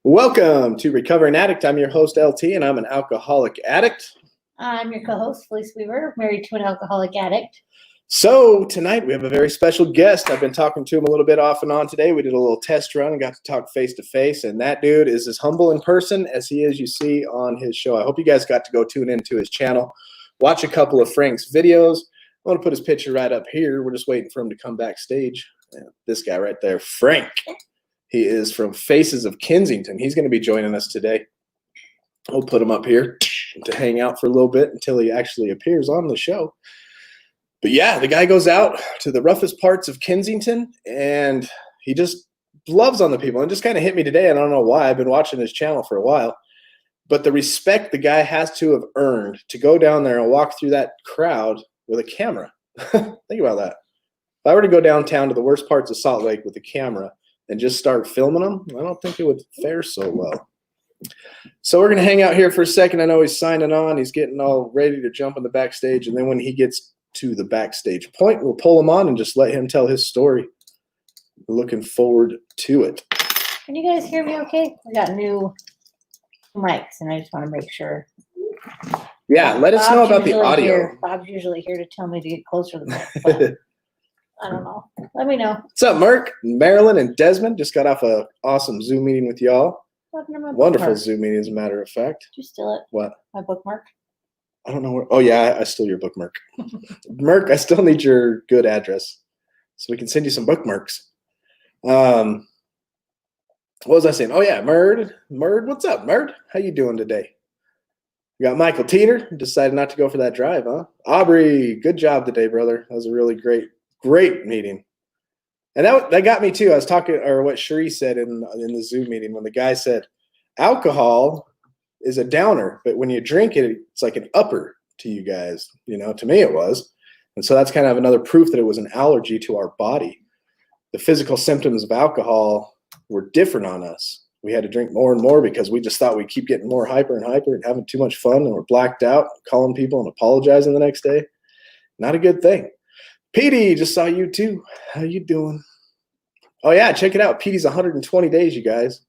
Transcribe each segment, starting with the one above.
Welcome to Recovering Addict. I'm your host, LT, and I'm an alcoholic addict. I'm your co-host, Felice Weaver, married to an alcoholic addict. So tonight we have a very special guest. I've been talking to him a little bit off and on today. We did a little test run and got to talk face to face, and that dude is as humble in person as he is you see on his show. I hope you guys got to go tune into his channel, watch a couple of Frank's videos. I want to put his picture right up here. We're just waiting for him to come backstage. Yeah, this guy right there, Frank. He is from Faces of Kensington. He's going to be joining us today. We'll put him up here to hang out for a little bit until he actually appears on the show. But yeah, the guy goes out to the roughest parts of Kensington, and he just loves on the people. And just kind of hit me today. I don't know why. I've been watching his channel for a while. But the respect the guy has to have earned to go down there and walk through that crowd with a camera. Think about that. If I were to go downtown to the worst parts of Salt Lake with a camera and just start filming them, I don't think it would fare so well. So we're going to hang out here for a second. I know he's signing on. He's getting all ready to jump on the backstage. And then when he gets to the backstage point, we'll pull him on and just let him tell his story. Looking forward to it. Can you guys hear me okay? We got new mics, and I just want to make sure. Yeah, let us know about the audio. Bob's usually here to tell me to get closer to the mic, but I don't know. Let me know. What's up, Merk? Marilyn and Desmond just got off an awesome Zoom meeting with y'all. Wonderful Zoom meeting, as a matter of fact. Did you steal it? What? My bookmark? I don't know where. Oh, yeah, I stole your bookmark. Merk, I still need your good address so we can send you some bookmarks. What was I saying? Oh, yeah, Murd. What's up, Murd? How you doing today? We got Michael Teeter. Decided not to go for that drive, huh? Aubrey, good job today, brother. That was a really great meeting. And that got me too. I was talking, or what Cherie said in the Zoom meeting, when the guy said, alcohol is a downer, but when you drink it, it's like an upper to you guys. You know, to me it was. And so that's kind of another proof that it was an allergy to our body. The physical symptoms of alcohol were different on us. We had to drink more and more because we just thought we'd keep getting more hyper and hyper and having too much fun, and we're blacked out, calling people and apologizing the next day. Not a good thing. Petey, just saw you too. How you doing? Oh yeah, check it out. Petey's 120 days, you guys.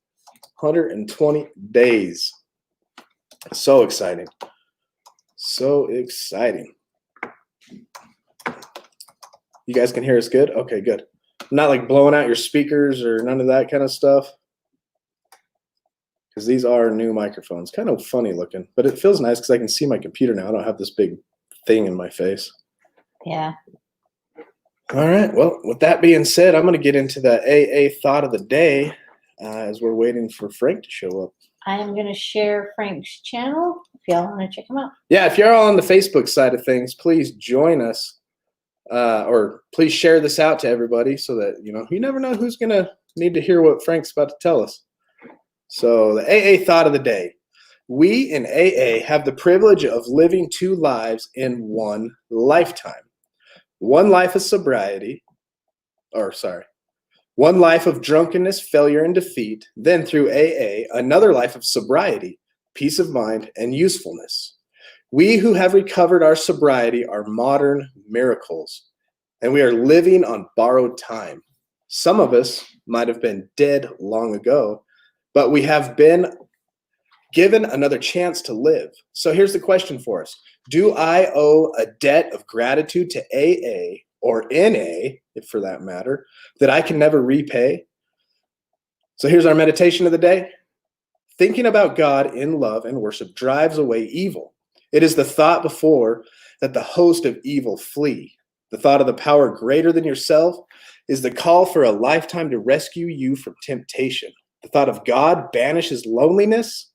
120 days. So exciting. So exciting. You guys can hear us good? Okay, good. Not like blowing out your speakers or none of that kind of stuff. Because these are new microphones. Kind of funny looking, but it feels nice because I can see my computer now. I don't have this big thing in my face. Yeah. All right. Well, with that being said, I'm going to get into the AA thought of the day as we're waiting for Frank to show up. I am going to share Frank's channel if y'all want to check him out. Yeah, if you're all on the Facebook side of things, please join us or please share this out to everybody so that, you know, you never know who's going to need to hear what Frank's about to tell us. So the AA thought of the day. We in AA have the privilege of living two lives in one lifetime. One life of sobriety, one life of drunkenness, failure, and defeat. Then through AA, another life of sobriety, peace of mind, and usefulness. We who have recovered our sobriety are modern miracles, and we are living on borrowed time. Some of us might have been dead long ago, but we have been given another chance to live. So here's the question for us. Do I owe a debt of gratitude to AA or NA, if for that matter, that I can never repay? So here's our meditation of the day. Thinking about God in love and worship drives away evil. It is the thought before that the host of evil flee. The thought of the power greater than yourself is the call for a lifetime to rescue you from temptation. The thought of God banishes loneliness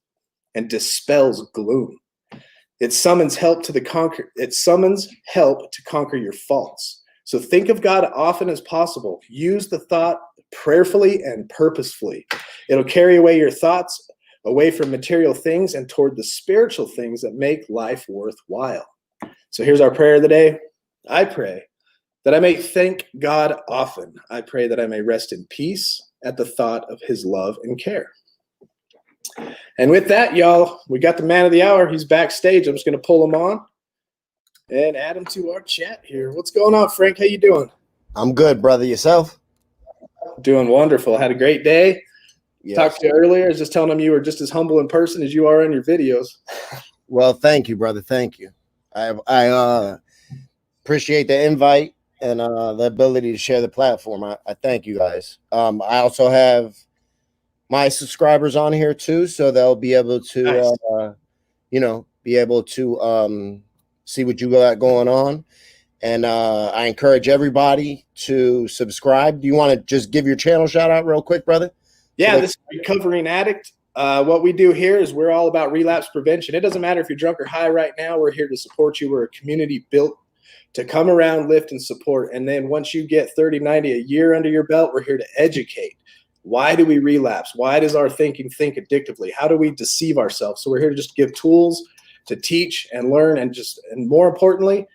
and dispels gloom. It summons help to conquer your faults. So think of God often as possible. Use the thought prayerfully and purposefully. It'll carry away your thoughts away from material things and toward the spiritual things that make life worthwhile. So here's our prayer of the day. I pray that I may thank God often. I pray that I may rest in peace at the thought of his love and care. And with that, y'all, we got the man of the hour. He's backstage. I'm just going to pull him on and add him to our chat here. What's going on, Frank? How you doing? I'm good, brother. Yourself? Doing wonderful. Had a great day. Talked to you earlier. I was just telling him you were just as humble in person as you are in your videos. Well, thank you, brother. Thank you. I appreciate the invite and the ability to share the platform. I thank you guys. I also have my subscribers on here too, so they'll be able to, Nice. Be able to see what you got going on. And I encourage everybody to subscribe. Do you want to just give your channel shout out real quick, brother? Yeah, this is Recovering Addict. What we do here is we're all about relapse prevention. It doesn't matter if you're drunk or high right now. We're here to support you. We're a community built to come around, lift, and support. And then once you get 30, 90, a year under your belt, we're here to educate. Why do we relapse? Why does our thinking think addictively? How do we deceive ourselves? So we're here to just give tools to teach and learn and more importantly,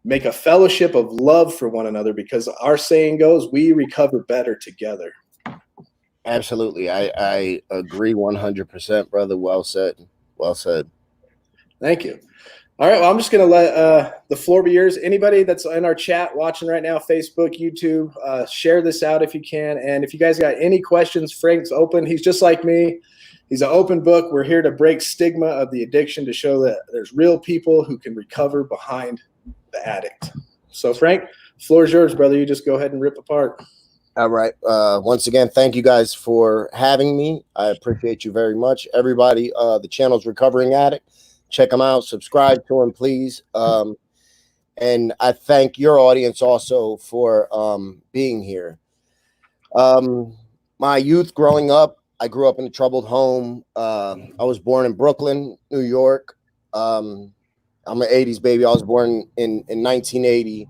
make a fellowship of love for one another, because our saying goes, we recover better together. Absolutely. I agree 100%, brother. Well said. Well said. Thank you. All right. Well, I'm just going to let the floor be yours. Anybody that's in our chat watching right now, Facebook, YouTube, share this out if you can. And if you guys got any questions, Frank's open. He's just like me. He's an open book. We're here to break stigma of the addiction, to show that there's real people who can recover behind the addict. So, Frank, floor is yours, brother. You just go ahead and rip apart. All right. Once again, thank you guys for having me. I appreciate you very much. Everybody, the channel's Recovering Addict. Check them out. Subscribe to them, please. And I thank your audience also for being here. My youth growing up, I grew up in a troubled home. I was born in Brooklyn, New York. I'm an 80s baby. I was born in 1980.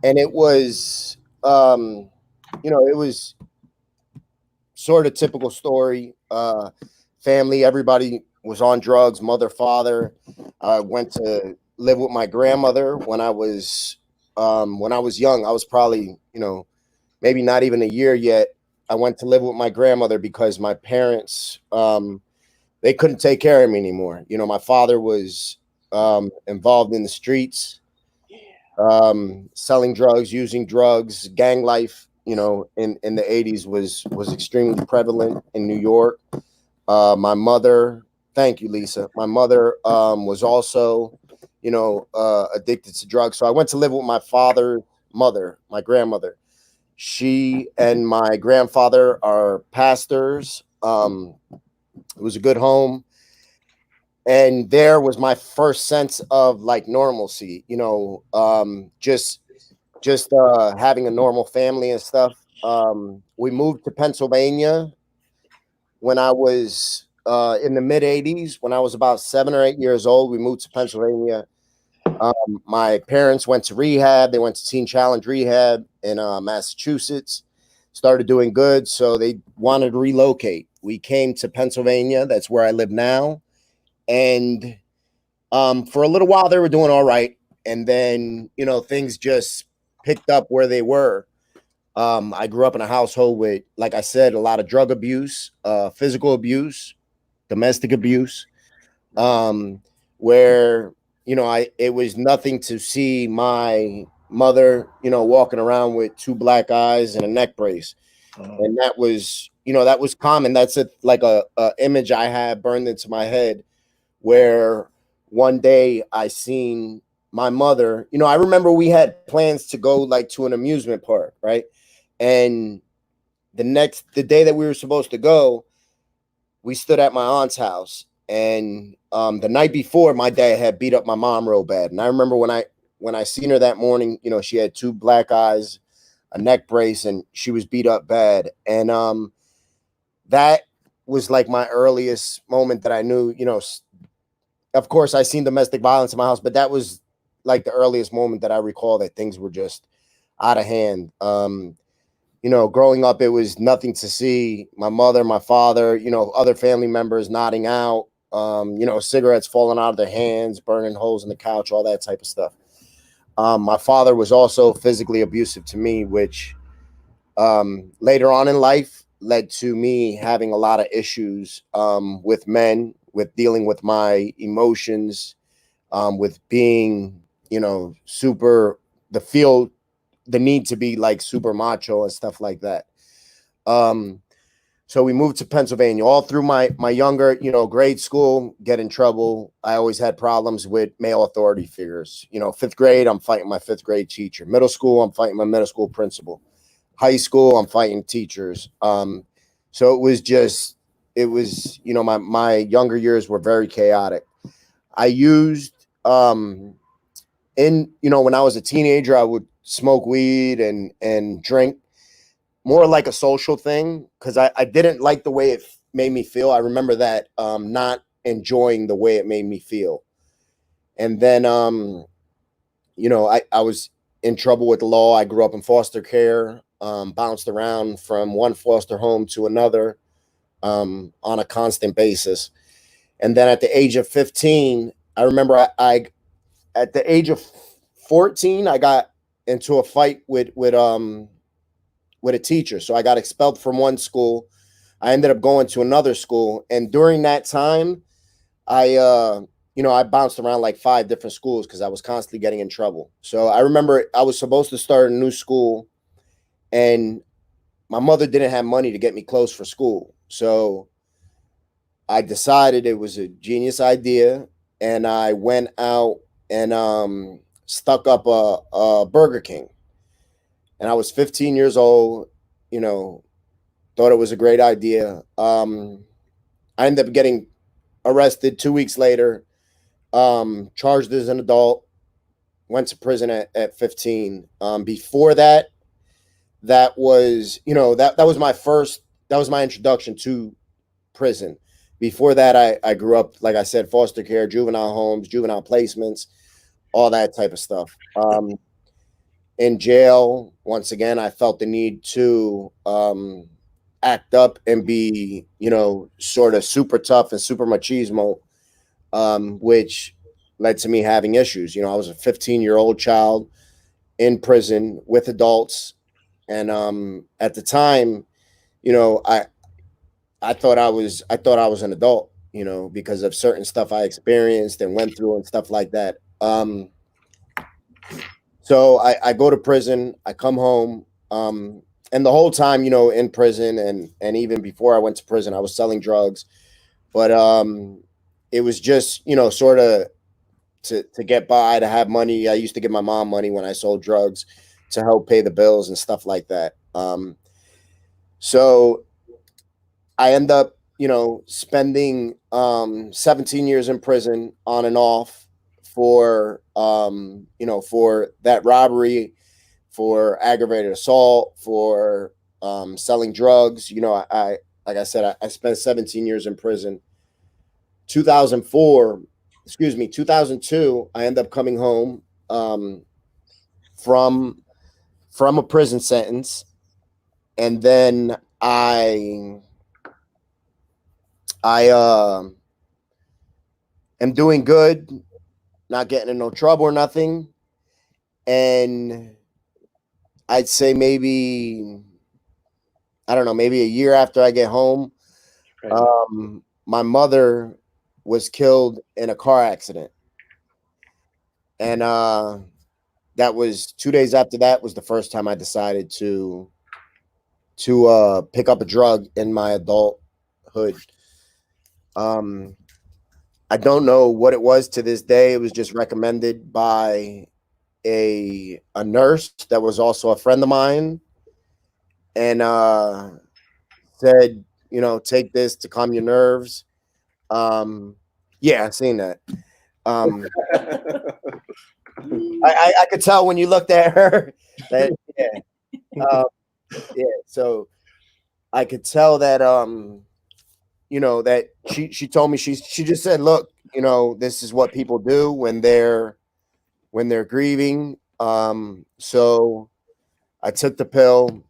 And it was, it was sort of typical story. Family, everybody was on drugs, mother, father. I went to live with my grandmother when I was young. I was probably, maybe not even a year yet. I went to live with my grandmother because my parents, they couldn't take care of me anymore. My father was involved in the streets, selling drugs, using drugs, gang life, in the 80s was extremely prevalent in New York. My mother, thank you, Lisa. My mother was also, addicted to drugs. So I went to live with my father's mother, my grandmother. She and my grandfather are pastors. It was a good home. And there was my first sense of like normalcy, just having a normal family and stuff. We moved to Pennsylvania when I was in the mid 80s, when I was about 7 or 8 years old. We moved to Pennsylvania. My parents went to rehab. They went to Teen Challenge Rehab in Massachusetts, started doing good. So they wanted to relocate. We came to Pennsylvania. That's where I live now. And for a little while, they were doing all right. And then, things just picked up where they were. I grew up in a household with, like I said, a lot of drug abuse, physical abuse, domestic abuse, where, it was nothing to see my mother, walking around with 2 black eyes and a neck brace. And that was, that was common. That's a image I had burned into my head, where one day I seen my mother, I remember we had plans to go to an amusement park, right? And the day that we were supposed to go, we stood at my aunt's house. And the night before, my dad had beat up my mom real bad. And I remember when I seen her that morning, she had 2 black eyes, a neck brace, and she was beat up bad. And that was like my earliest moment that I knew, of course, I seen domestic violence in my house, but that was like the earliest moment that I recall that things were just out of hand. Growing up, it was nothing to see my mother, my father, other family members nodding out, cigarettes falling out of their hands, burning holes in the couch, all that type of stuff. My father was also physically abusive to me, which later on in life led to me having a lot of issues with men, with dealing with my emotions, with being, the need to be like super macho and stuff like that. So we moved to Pennsylvania. All through my younger, grade school, get in trouble. I always had problems with male authority figures. 5th grade, I'm fighting my 5th grade teacher. Middle school, I'm fighting my middle school principal. High school, I'm fighting teachers. So it was my younger years were very chaotic. I used when I was a teenager, I would smoke weed and drink, more like a social thing, because I didn't like the way it made me feel. I remember that not enjoying the way it made me feel. And then I was in trouble with the law. I grew up in foster care, bounced around from one foster home to another on a constant basis. And then at the age of 15, I remember I at the age of 14, I got into a fight with a teacher. So I got expelled from one school. I ended up going to another school. And during that time, I bounced around like 5 different schools because I was constantly getting in trouble. So I remember I was supposed to start a new school, and my mother didn't have money to get me clothes for school. So I decided it was a genius idea, and I went out and stuck up a Burger King. And I was 15 years old, thought it was a great idea. I ended up getting arrested 2 weeks later, charged as an adult, went to prison at 15. Before that was, that was my introduction to prison. Before that, I grew up, like I said, foster care, juvenile homes, juvenile placements, all that type of stuff. In jail, once again, I felt the need to act up and be, sort of super tough and super machismo, which led to me having issues. I was a 15-year-old child in prison with adults. And at the time, I thought I was an adult, because of certain stuff I experienced and went through and stuff like that. So I go to prison, I come home, and the whole time, in prison and even before I went to prison, I was selling drugs. But it was just, sort of to get by, to have money. I used to give my mom money when I sold drugs to help pay the bills and stuff like that. So I end up, spending 17 years in prison on and off for for that robbery, for aggravated assault, for selling drugs. I like I said, I spent 17 years in prison. 2002, I end up coming home from a prison sentence, and then I am doing good, not getting in no trouble or nothing. And I'd say maybe, I don't know, maybe a year after I get home, my mother was killed in a car accident. And that was 2 days after that was the first time I decided to pick up a drug in my adulthood. I don't know what it was to this day. It was just recommended by a nurse that was also a friend of mine, and said, take this to calm your nerves. Yeah, I've seen that. I could tell when you looked at her that, yeah. So I could tell that, that she told me, she just said, look, this is what people do when they're grieving. So I took the pill,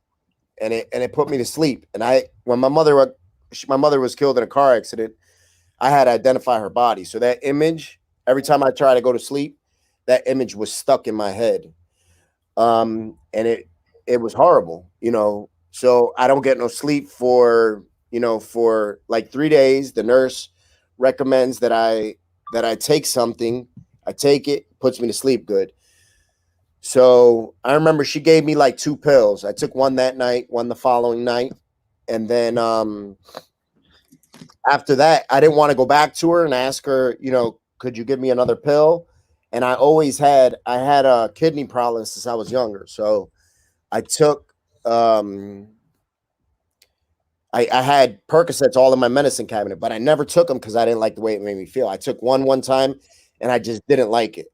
and it put me to sleep. And when my mother was killed in a car accident, I had to identify her body. So that image, every time I try to go to sleep, that image was stuck in my head. And it was horrible, so I don't get no sleep for like 3 days. The nurse recommends that I take something. I take it, puts me to sleep good. So I remember she gave me like 2 pills. I took one that night, one the following night. And then after that, I didn't want to go back to her and ask her, you know, could you give me another pill? And I had a kidney problem since I was younger. So I took, I had Percocets all in my medicine cabinet, but I never took them because I didn't like the way it made me feel. I took one time and I just didn't like it.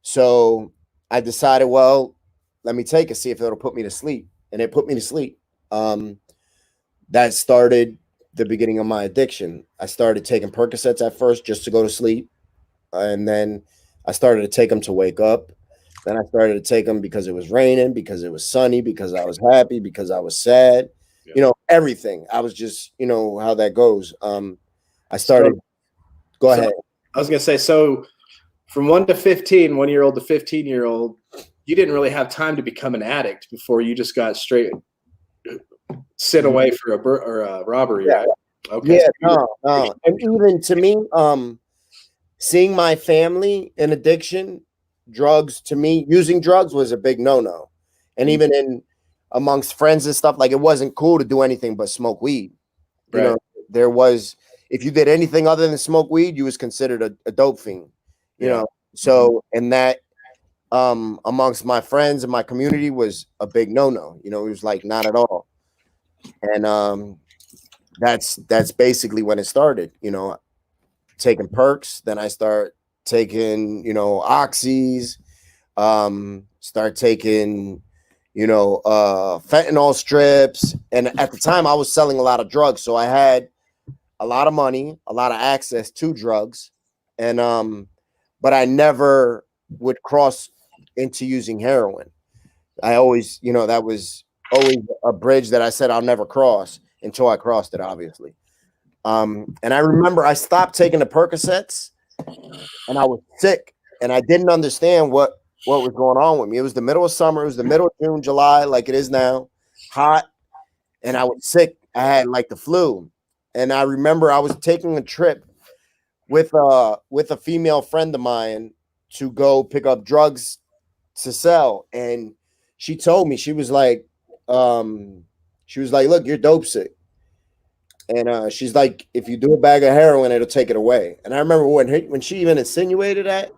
So I decided, well, let me take it, see if it'll put me to sleep. And it put me to sleep. That started the beginning of my addiction. I started taking Percocets at first just to go to sleep. And then I started to take them to wake up. Then I started to take them because it was raining, because it was sunny, because I was happy, because I was sad. Yeah. You know, everything. I was just, you know, how that goes. I started. Go ahead. I was going to say, so from 1 to 15, 1-year-old to 15-year-old, you didn't really have time to become an addict before you just got straight sit away for a robbery, yeah. Right? Okay. Yeah, no. And even to me, seeing my family in addiction, drugs, to me, using drugs was a big no-no. And even in amongst friends and stuff, like, it wasn't cool to do anything but smoke weed. You know, there was, if you did anything other than smoke weed, you was considered a dope fiend, you know? So, and that, amongst my friends and my community was a big no-no, you know, it was like, not at all. And, that's basically when it started, you know, taking perks. Then I start taking, you know, oxys, start taking, you know, fentanyl strips. And at the time I was selling a lot of drugs. So I had a lot of money, a lot of access to drugs. And, but I never would cross into using heroin. I always, you know, that was always a bridge that I said I'll never cross until I crossed it, obviously. And I remember I stopped taking the Percocets and I was sick and I didn't understand what was going on with me. It was the middle of summer. It was the middle of June, July, like it is now, hot. And I was sick. I had like the flu. And I remember I was taking a trip with a female friend of mine to go pick up drugs to sell. And she told me, she was like, look, you're dope sick. And she's like, if you do a bag of heroin, it'll take it away. And I remember when she even insinuated that,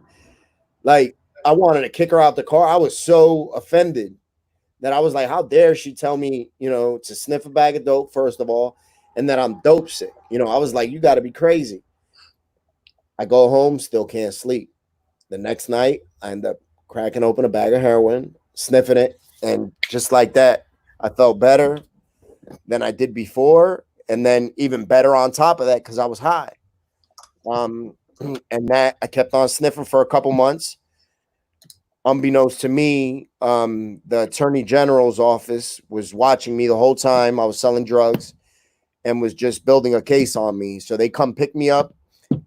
like, I wanted to kick her out the car. I was so offended that I was like, how dare she tell me, you know, to sniff a bag of dope, first of all, and that I'm dope sick. You know, I was like, you got to be crazy. I go home, still can't sleep. The next night, I end up cracking open a bag of heroin, sniffing it. And just like that, I felt better than I did before. And then even better on top of that, because I was high. And that I kept on sniffing for a couple months. Unbeknownst to me, the Attorney General's office was watching me the whole time I was selling drugs and was just building a case on me. So they come pick me up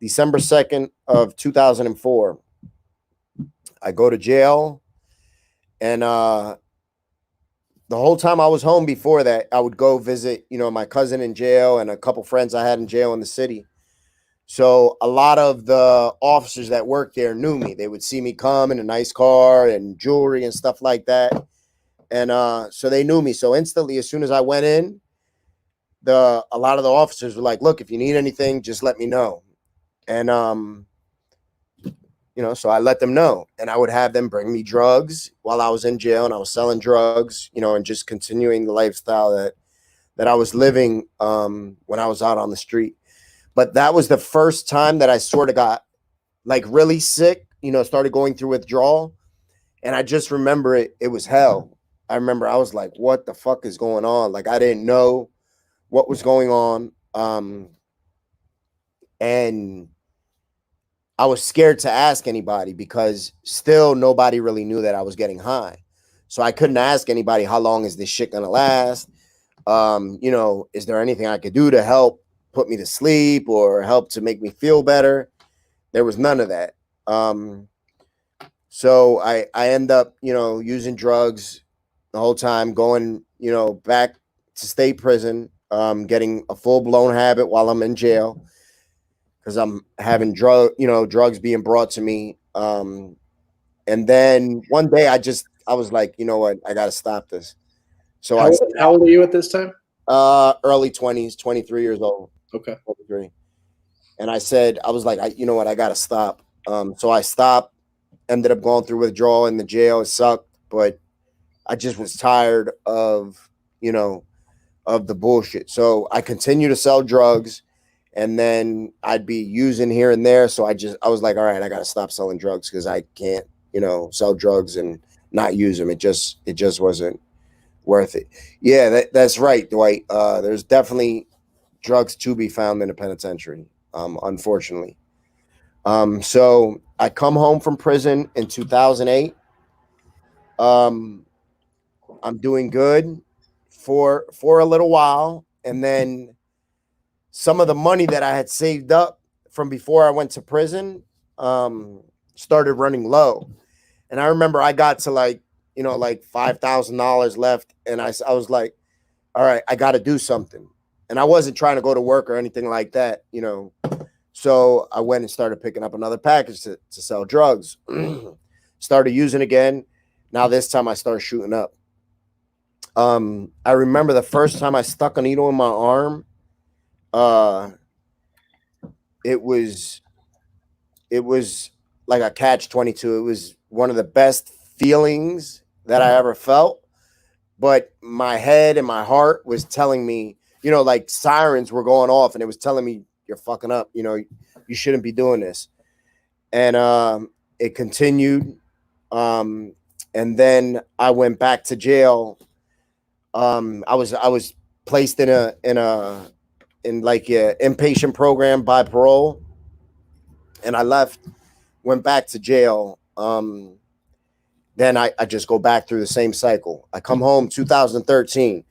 December 2nd of 2004. I go to jail, and the whole time I was home before that, I would go visit, you know, my cousin in jail and a couple friends I had in jail in the city. So a lot of the officers that worked there knew me. They would see me come in a nice car and jewelry and stuff like that. And so they knew me. So instantly, as soon as I went in, a lot of the officers were like, look, if you need anything, just let me know. And, you know, so I let them know, and I would have them bring me drugs while I was in jail, and I was selling drugs, you know, and just continuing the lifestyle that I was living when I was out on the street. But that was the first time that I sort of got like really sick, you know, started going through withdrawal. And I just remember it was hell. I remember I was like, what the fuck is going on? Like, I didn't know what was going on. And I was scared to ask anybody because still nobody really knew that I was getting high. So I couldn't ask anybody, how long is this shit gonna last? You know, is there anything I could do to help put me to sleep or help to make me feel better? There was none of that. So I end up, you know, using drugs the whole time, going, you know, back to state prison, getting a full-blown habit while I'm in jail, because I'm having drugs being brought to me. And then one day I was like, you know what, I got to stop this. So how old are you at this time? Early 20s, 23 years old. Okay. 23. And I said, I was like, you know what, I gotta stop. So I stopped, ended up going through withdrawal in the jail. It sucked, but I just was tired of, of the bullshit. So I continued to sell drugs, and then I'd be using here and there. So I was like, all right, I gotta stop selling drugs because I can't, sell drugs and not use them. It just wasn't worth it. Yeah, that's right, Dwight. There's definitely drugs to be found in a penitentiary, unfortunately. So I come home from prison in 2008. I'm doing good for a little while, and then some of the money that I had saved up from before I went to prison started running low. And I remember I got to like $5,000 left, and I was like, all right, I got to do something. And I wasn't trying to go to work or anything like that, So I went and started picking up another package to sell drugs. Started using again. Now this time I started shooting up. I remember the first time I stuck a needle in my arm. It was like a catch-22. It was one of the best feelings that I ever felt. But my head and my heart was telling me, like sirens were going off, and it was telling me, you're fucking up. You shouldn't be doing this. And it continued. And then I went back to jail. I was placed in like an inpatient program by parole, and I left, went back to jail. Then I just go back through the same cycle. I come home 2013,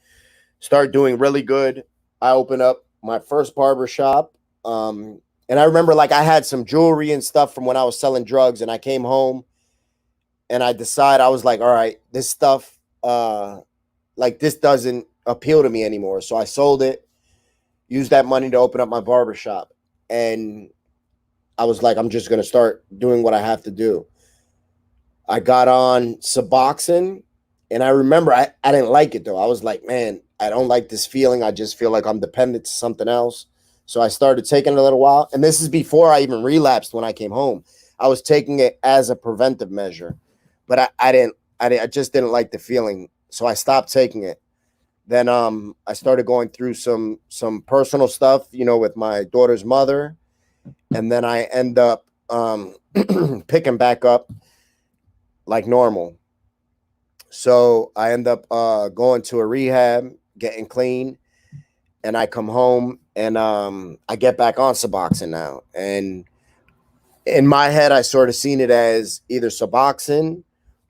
start doing really good. I open up my first barber shop. And I remember like I had some jewelry and stuff from when I was selling drugs, and I came home and I was like, all right, this stuff, like this doesn't appeal to me anymore. So I sold it, used that money to open up my barber shop. And I was like, I'm just going to start doing what I have to do. I got on Suboxone, and I remember I didn't like it though. I was like, man, I don't like this feeling. I just feel like I'm dependent to something else. So I started taking it a little while. And this is before I even relapsed when I came home. I was taking it as a preventive measure, but I just didn't like the feeling. So I stopped taking it. Then I started going through some personal stuff, with my daughter's mother. And then I end up picking back up like normal. So I end up going to a rehab, getting clean, and I come home and I get back on Suboxone now. And in my head, I sort of seen it as either Suboxone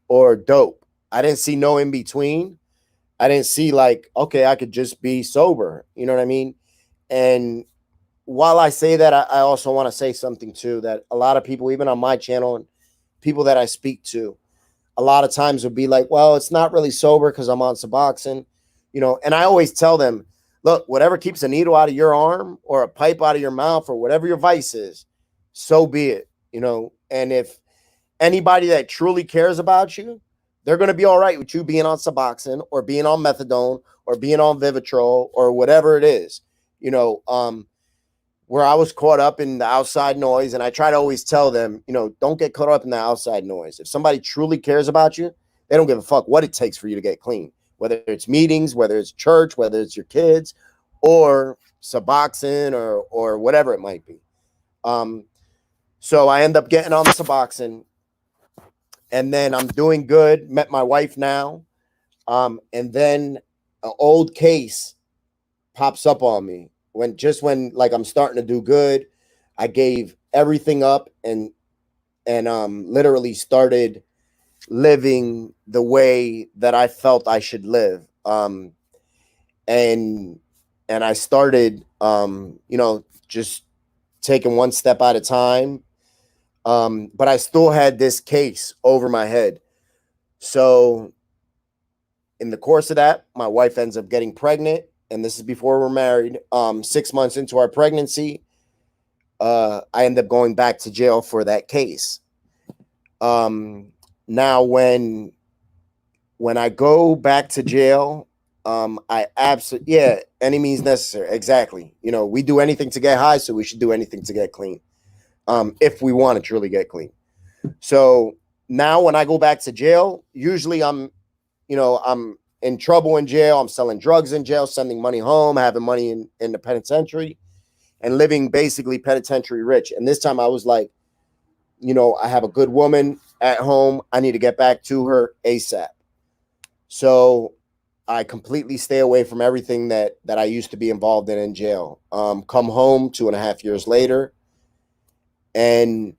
or dope. I didn't see no in between. I didn't see like, okay, I could just be sober. You know what I mean? And while I say that, I also want to say something too, that a lot of people, even on my channel and people that I speak to, a lot of times would be like, well, it's not really sober because I'm on Suboxone, and I always tell them, look, whatever keeps a needle out of your arm or a pipe out of your mouth or whatever your vice is, so be it, and if anybody that truly cares about you, they're going to be all right with you being on Suboxone or being on methadone or being on Vivitrol or whatever it is, where I was caught up in the outside noise. And I try to always tell them, don't get caught up in the outside noise. If somebody truly cares about you, they don't give a fuck what it takes for you to get clean, whether it's meetings, whether it's church, whether it's your kids or Suboxone or whatever it might be. So I end up getting on the Suboxone, and then I'm doing good. Met my wife now. And then an old case pops up on me. When like I'm starting to do good, I gave everything up and literally started living the way that I felt I should live. And I started, just taking one step at a time. But I still had this case over my head. So in the course of that, my wife ends up getting pregnant. And this is before we're married. 6 months into our pregnancy, I end up going back to jail for that case. Now, when I go back to jail, I absolutely, yeah, any means necessary. Exactly. You know, we do anything to get high, so we should do anything to get clean. If we want to truly get clean. So now when I go back to jail, usually I'm in trouble in jail. I'm selling drugs in jail, sending money home, having money in the penitentiary, and living basically penitentiary rich. And this time I was like, I have a good woman at home. I need to get back to her ASAP. So I completely stay away from everything that I used to be involved in jail. Come home 2.5 years later and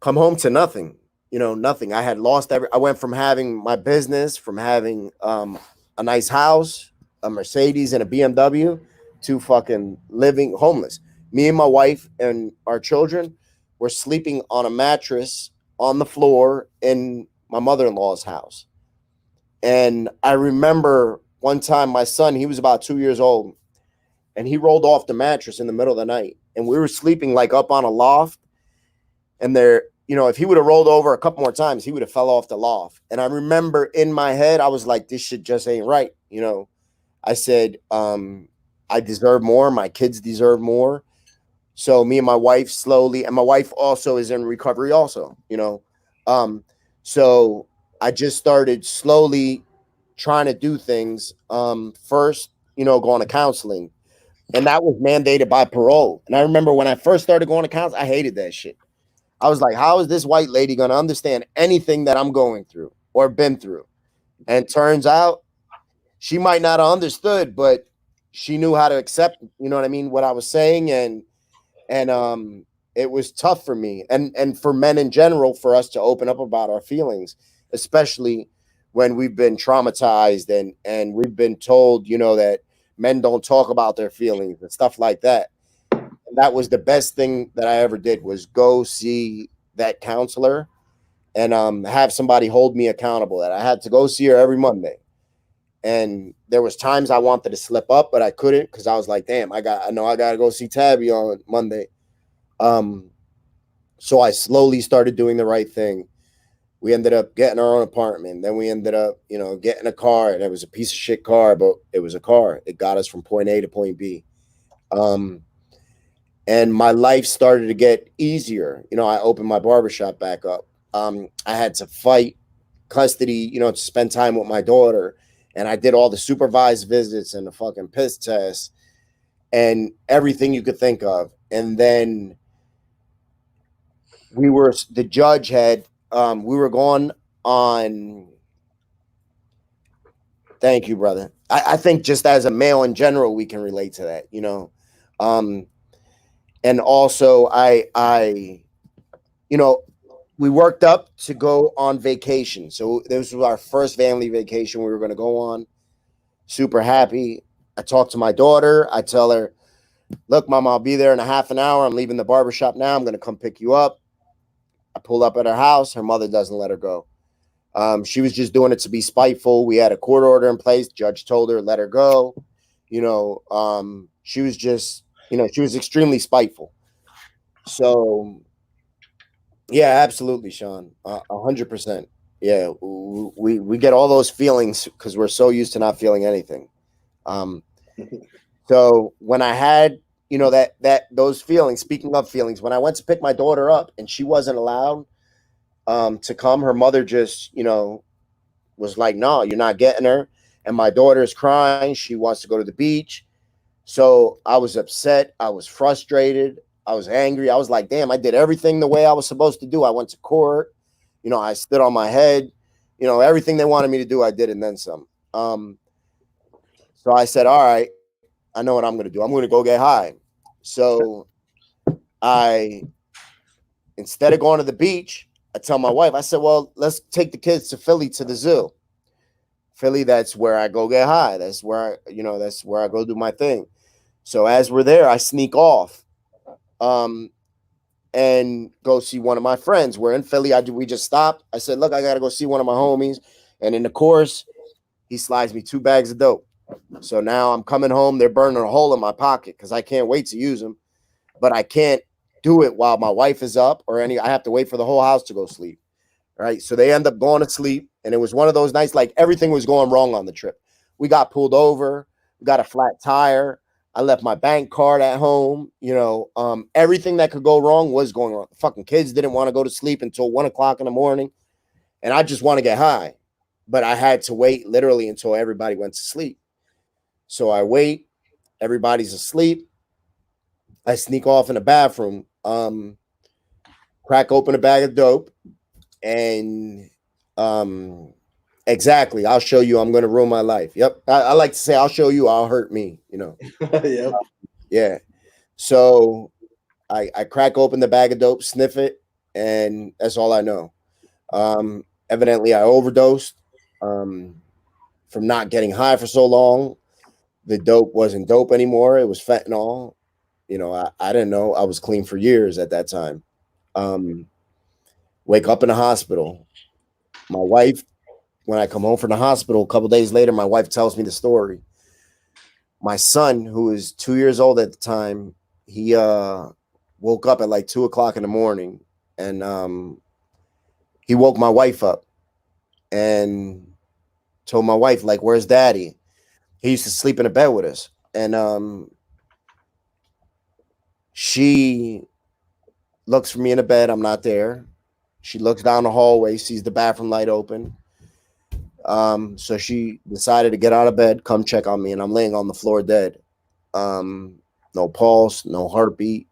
come home to nothing. Nothing. I had lost I went from having my business, from having a nice house, a Mercedes and a BMW, to fucking living homeless. Me and my wife and our children were sleeping on a mattress on the floor in my mother-in-law's house. And I remember one time my son, he was about 2 years old, and he rolled off the mattress in the middle of the night. And we were sleeping like up on a loft. And there, if he would have rolled over a couple more times, he would have fell off the loft. And I remember in my head, I was like, this shit just ain't right. I said, I deserve more. My kids deserve more. So me and my wife slowly, and my wife also is in recovery also, so I just started slowly trying to do things. First, going to counseling, and that was mandated by parole. And I remember when I first started going to counseling, I hated that shit. I was like, how is this white lady going to understand anything that I'm going through or been through? And turns out she might not have understood, but she knew how to accept, what I was saying. And it was tough for me and for men in general, for us to open up about our feelings, especially when we've been traumatized and we've been told, that men don't talk about their feelings and stuff like that. And that was the best thing that I ever did, was go see that counselor and have somebody hold me accountable. That I had to go see her every Monday. And there was times I wanted to slip up, but I couldn't, because I was like, damn, I got to go see Tabby on Monday. So I slowly started doing the right thing. We ended up getting our own apartment. Then we ended up, getting a car, and it was a piece of shit car, but it was a car. It got us from point A to point B. And my life started to get easier. I opened my barbershop back up. I had to fight custody, to spend time with my daughter. And I did all the supervised visits and the fucking piss tests and everything you could think of. And then the judge had, we were going on. Thank you, brother. I think just as a male in general, we can relate to that, and also we worked up to go on vacation. So this was our first family vacation we were going to go on. Super happy. I talked to my daughter. I tell her, look, Mom, I'll be there in a half an hour. I'm leaving the barbershop now. I'm going to come pick you up. I pull up at her house. Her mother doesn't let her go. She was just doing it to be spiteful. We had a court order in place. Judge told her, let her go. She was just, she was extremely spiteful. So, yeah, absolutely, Sean. 100%. Yeah, we get all those feelings because we're so used to not feeling anything. So when I had, those feelings, speaking of feelings, when I went to pick my daughter up and she wasn't allowed to come, her mother just, was like, no, you're not getting her. And my daughter's crying. She wants to go to the beach. So I was upset. I was frustrated. I was angry. I was like, damn, I did everything the way I was supposed to do. I went to court. I stood on my head. Everything they wanted me to do, I did, and then some. So I said, all right, I know what I'm going to do. I'm going to go get high. So instead of going to the beach, I tell my wife, I said, well, let's take the kids to Philly, to the zoo. Philly, that's where I go get high. That's where I go do my thing. So as we're there, I sneak off and go see one of my friends. We're in Philly. We just stopped. I said, look, I got to go see one of my homies. And in the course, he slides me 2 bags of dope. So now I'm coming home. They're burning a hole in my pocket because I can't wait to use them. But I can't do it while my wife is up I have to wait for the whole house to go sleep. Right. So they end up going to sleep. And it was one of those nights, like everything was going wrong on the trip. We got pulled over. We got a flat tire. I left my bank card at home. Everything that could go wrong was going wrong. The fucking kids didn't want to go to sleep until 1 o'clock in the morning. And I just want to get high. But I had to wait literally until everybody went to sleep. So I wait. Everybody's asleep. I sneak off in the bathroom, crack open a bag of dope, and exactly, I'll show you I'm going to ruin my life. Yep. I like to say, I'll show you, I'll hurt me, Yep. Yeah. So I crack open the bag of dope, sniff it, and that's all I know. Evidently, I overdosed from not getting high for so long. The dope wasn't dope anymore. It was fentanyl. I didn't know. I was clean for years at that time. Wake up in the hospital. My wife, when I come home from the hospital a couple days later, my wife tells me the story. My son, who was 2 years old at the time, he woke up at like 2 o'clock in the morning, and he woke my wife up and told my wife, like, where's daddy? He used to sleep in a bed with us. And she looks for me in the bed. I'm not there. She looks down the hallway, sees the bathroom light open. So she decided to get out of bed, come check on me, and I'm laying on the floor dead. No pulse, no heartbeat,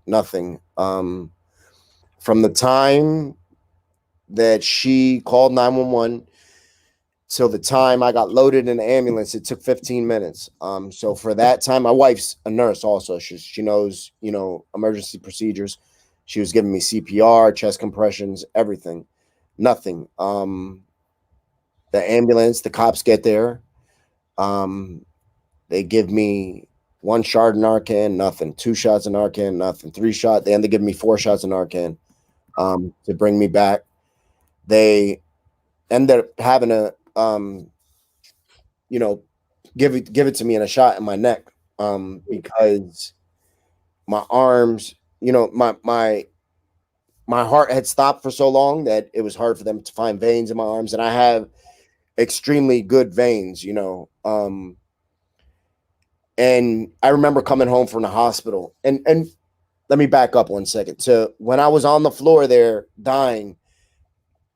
nothing. From the time that she called 911 till the time I got loaded in the ambulance, it took 15 minutes. So for that time, my wife's a nurse also. She knows, emergency procedures. She was giving me CPR, chest compressions, everything. Nothing. The ambulance, the cops get there. They give me 1 shot of Narcan, nothing. 2 shots of Narcan, nothing. 3 shots. They end up giving me 4 shots of Narcan to bring me back. They ended up having to give it to me in a shot in my neck, because my arms, my heart had stopped for so long that it was hard for them to find veins in my arms, and I have extremely good veins, and I remember coming home from the hospital, and let me back up 1 second. So when I was on the floor there dying,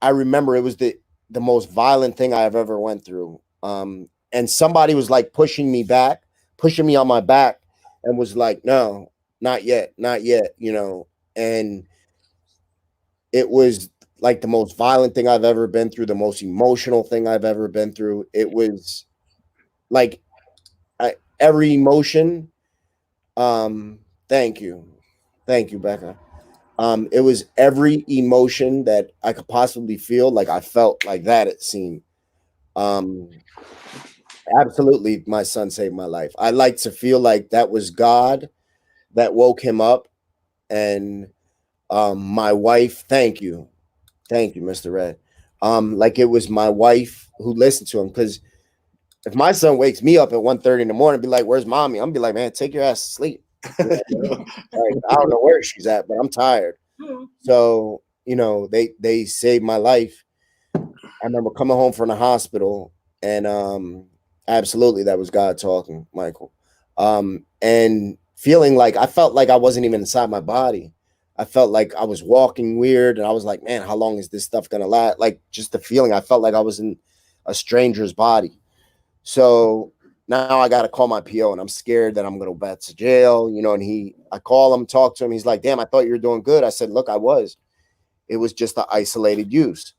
I remember it was the most violent thing I have ever went through. And somebody was like pushing me on my back, and was like, no, not yet, and it was like the most violent thing I've ever been through, the most emotional thing I've ever been through. It was like every emotion. Thank you, Becca. It was every emotion that I could possibly feel. Like I felt like that, it seemed. Absolutely, my son saved my life. I like to feel like that was God that woke him up. And my wife, thank you, Mr. Red. Like it was my wife who listened to him. Because if my son wakes me up at 1:30 in the morning, be like, where's mommy? I'm be like, man, take your ass to sleep. Like, I don't know where she's at, but I'm tired. So, they saved my life. I remember coming home from the hospital, and absolutely that was God talking, Michael. And feeling like I felt like I wasn't even inside my body. I felt like I was walking weird, and I was like, man, how long is this stuff gonna last? Like just the feeling, I felt like I was in a stranger's body. So now I got to call my PO, and I'm scared that I'm going to go back to jail, and I call him, talk to him. He's like, damn, I thought you were doing good. I said, look, I was. It was just the isolated use.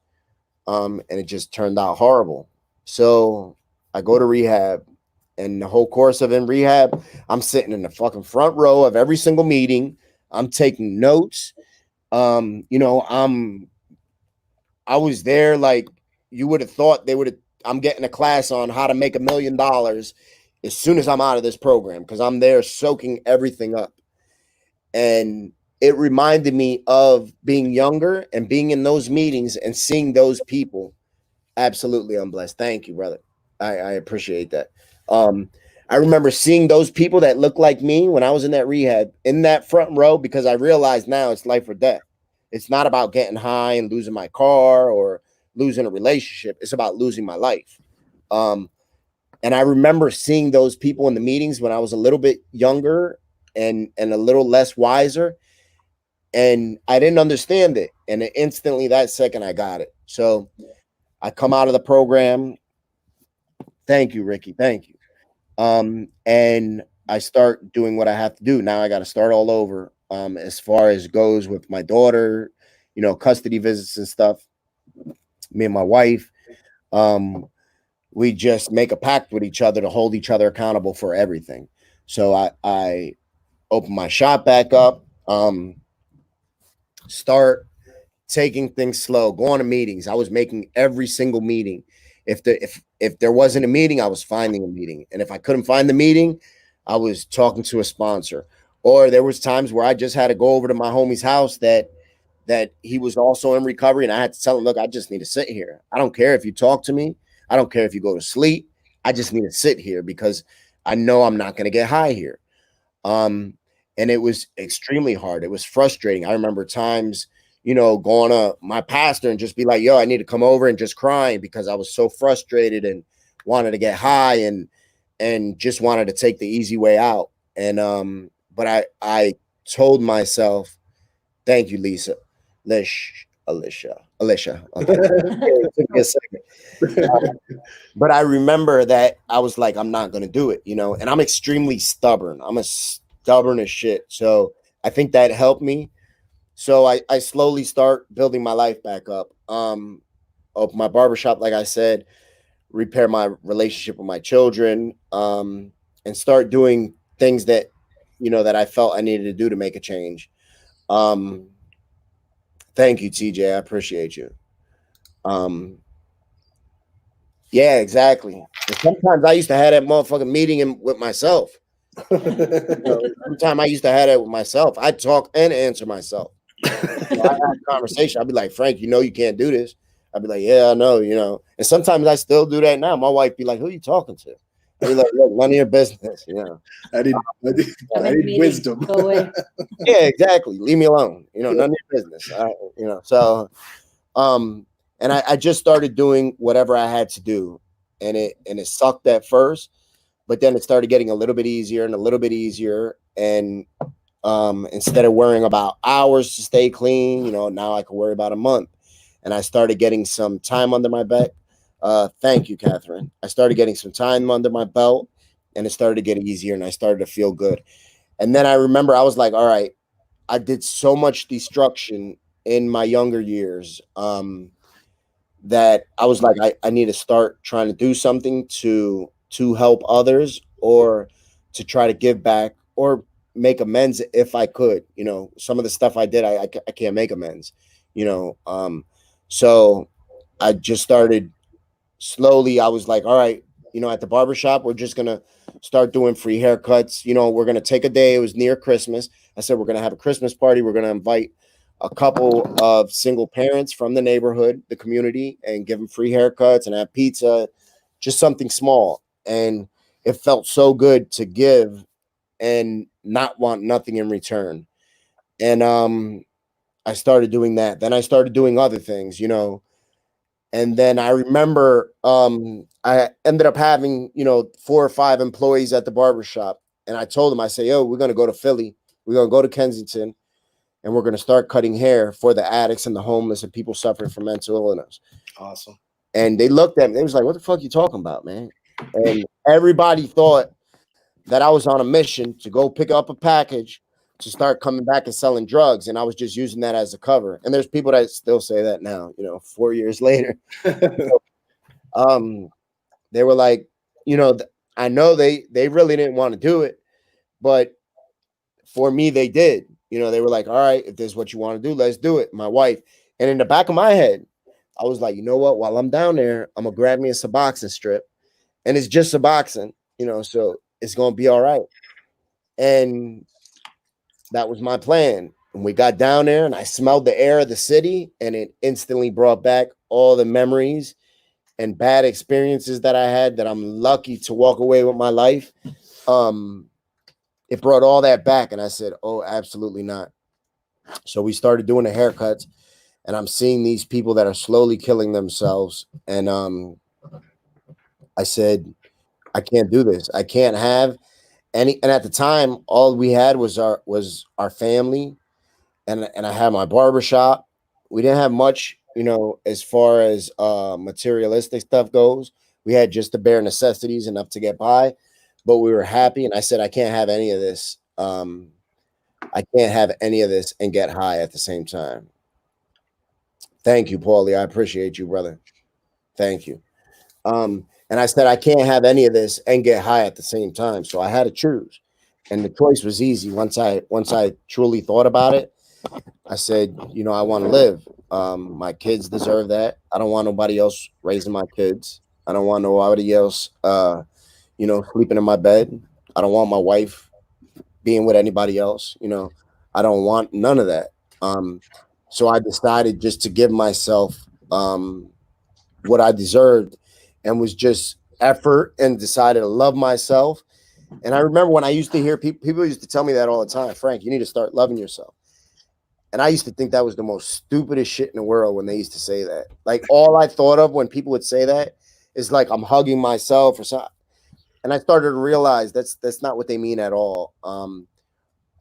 And it just turned out horrible. So I go to rehab, and the whole course of in rehab, I'm sitting in the fucking front row of every single meeting. I'm taking notes. I was there like you would have thought I'm getting a class on how to make $1 million as soon as I'm out of this program, because I'm there soaking everything up. And it reminded me of being younger and being in those meetings and seeing those people. Absolutely, I'm blessed. Thank you, brother. I appreciate that. I remember seeing those people that look like me when I was in that rehab in that front row, because I realized now it's life or death. It's not about getting high and losing my car or losing a relationship. It's about losing my life. And I remember seeing those people in the meetings when I was a little bit younger and a little less wiser. And I didn't understand it. And instantly that second I got it. So I come out of the program. Thank you, Ricky. Thank you. And I start doing what I have to do. Now I got to start all over. As far as goes with my daughter, you know, custody visits and stuff. Me and my wife, we just make a pact with each other to hold each other accountable for everything. So I open my shop back up, start taking things slow, going to meetings. I was making every single meeting. If there wasn't a meeting, I was finding a meeting. And if I couldn't find the meeting, I was talking to a sponsor. Or there was times where I just had to go over to my homie's house that he was also in recovery, and I had to tell him, look, I just need to sit here. I don't care if you talk to me. I don't care if you go to sleep. I just need to sit here because I know I'm not going to get high here. And it was extremely hard. It was frustrating. I remember times, you know, going to my pastor and just be like, yo, I need to come over and just crying because I was so frustrated and wanted to get high and just wanted to take the easy way out. And but I told myself, thank you, Lisa. Alicia. Okay. It took me a second. But I remember that I was like, I'm not going to do it, you know, and I'm extremely stubborn. I'm as stubborn as shit. So I think that helped me. So I slowly start building my life back up. Open my barbershop, like I said, repair my relationship with my children, and start doing things that, you know, that I felt I needed to do to make a change. Thank you, TJ. I appreciate you. Yeah, exactly. And sometimes I used to have that motherfucking meeting with myself. You know, sometimes I used to have that with myself. I talk and answer myself. You know, I had a conversation. I'd be like, Frank, you know you can't do this. I'd be like, yeah, I know, you know. And sometimes I still do that now. My wife be like, who are you talking to? I'd be like, look, none of your business, you know. I need wisdom. Go away. Yeah, exactly. Leave me alone. You know, none of your business. You know, so and I just started doing whatever I had to do. And it sucked at first, but then it started getting a little bit easier and a little bit easier. And instead of worrying about hours to stay clean, you know, now I can worry about a month. And I started getting some time under my belt. Thank you, Catherine. I started getting some time under my belt, and it started to get easier, and I started to feel good. And then I remember I was like, all right, I did so much destruction in my younger years that I was like, I need to start trying to do something to help others or to try to give back or make amends if I could. You know, some of the stuff I did, I can't make amends, you know. So I just started slowly. I was like, all right, you know, at the barbershop, we're just going to start doing free haircuts. You know, we're going to take a day. It was near Christmas. I said, we're going to have a Christmas party. We're going to invite a couple of single parents from the neighborhood, the community, and give them free haircuts and have pizza, just something small. And it felt so good to give and not want nothing in return. And I started doing that. Then I started doing other things, you know. And then I remember I ended up having, you know, 4 or 5 employees at the barbershop. And I told them, I said, yo, we're going to go to Philly. We're going to go to Kensington. And we're going to start cutting hair for the addicts and the homeless and people suffering from mental illness. Awesome. And they looked at me. They was like, what the fuck you talking about, man? And everybody thought that I was on a mission to go pick up a package to start coming back and selling drugs. And I was just using that as a cover. And there's people that still say that now, you know, 4 years later. They were like, you know, I know they really didn't want to do it, but for me, they did. You know, they were like, all right, if this is what you want to do, let's do it. My wife. And in the back of my head, I was like, you know what? While I'm down there, I'm going to grab me a Suboxone strip. And it's just Suboxone, you know, so it's going to be all right. And that was my plan. And we got down there and I smelled the air of the city and it instantly brought back all the memories and bad experiences that I had that I'm lucky to walk away with my life. It brought all that back. And I said, oh, absolutely not. So we started doing the haircuts and I'm seeing these people that are slowly killing themselves. And I said, I can't do this. I can't have any. And at the time, all we had was our family, and I had my barber shop. We didn't have much, as far as materialistic stuff goes. We had just the bare necessities, enough to get by, but we were happy. And I said, I can't have any of this. I can't have any of this and get high at the same time. Thank you, Paulie. I appreciate you, brother. Thank you. And I said, I can't have any of this and get high at the same time. So I had to choose. And the choice was easy. Once I truly thought about it, I said, I want to live. My kids deserve that. I don't want nobody else raising my kids. I don't want nobody else, sleeping in my bed. I don't want my wife being with anybody else. I don't want none of that. So I decided just to give myself what I deserved, and was just effort, and decided to love myself. And I remember when I used to hear people used to tell me that all the time, Frank, you need to start loving yourself. And I used to think that was the most stupidest shit in the world when they used to say that. Like, all I thought of when people would say that is like, I'm hugging myself or something. And I started to realize that's not what they mean at all.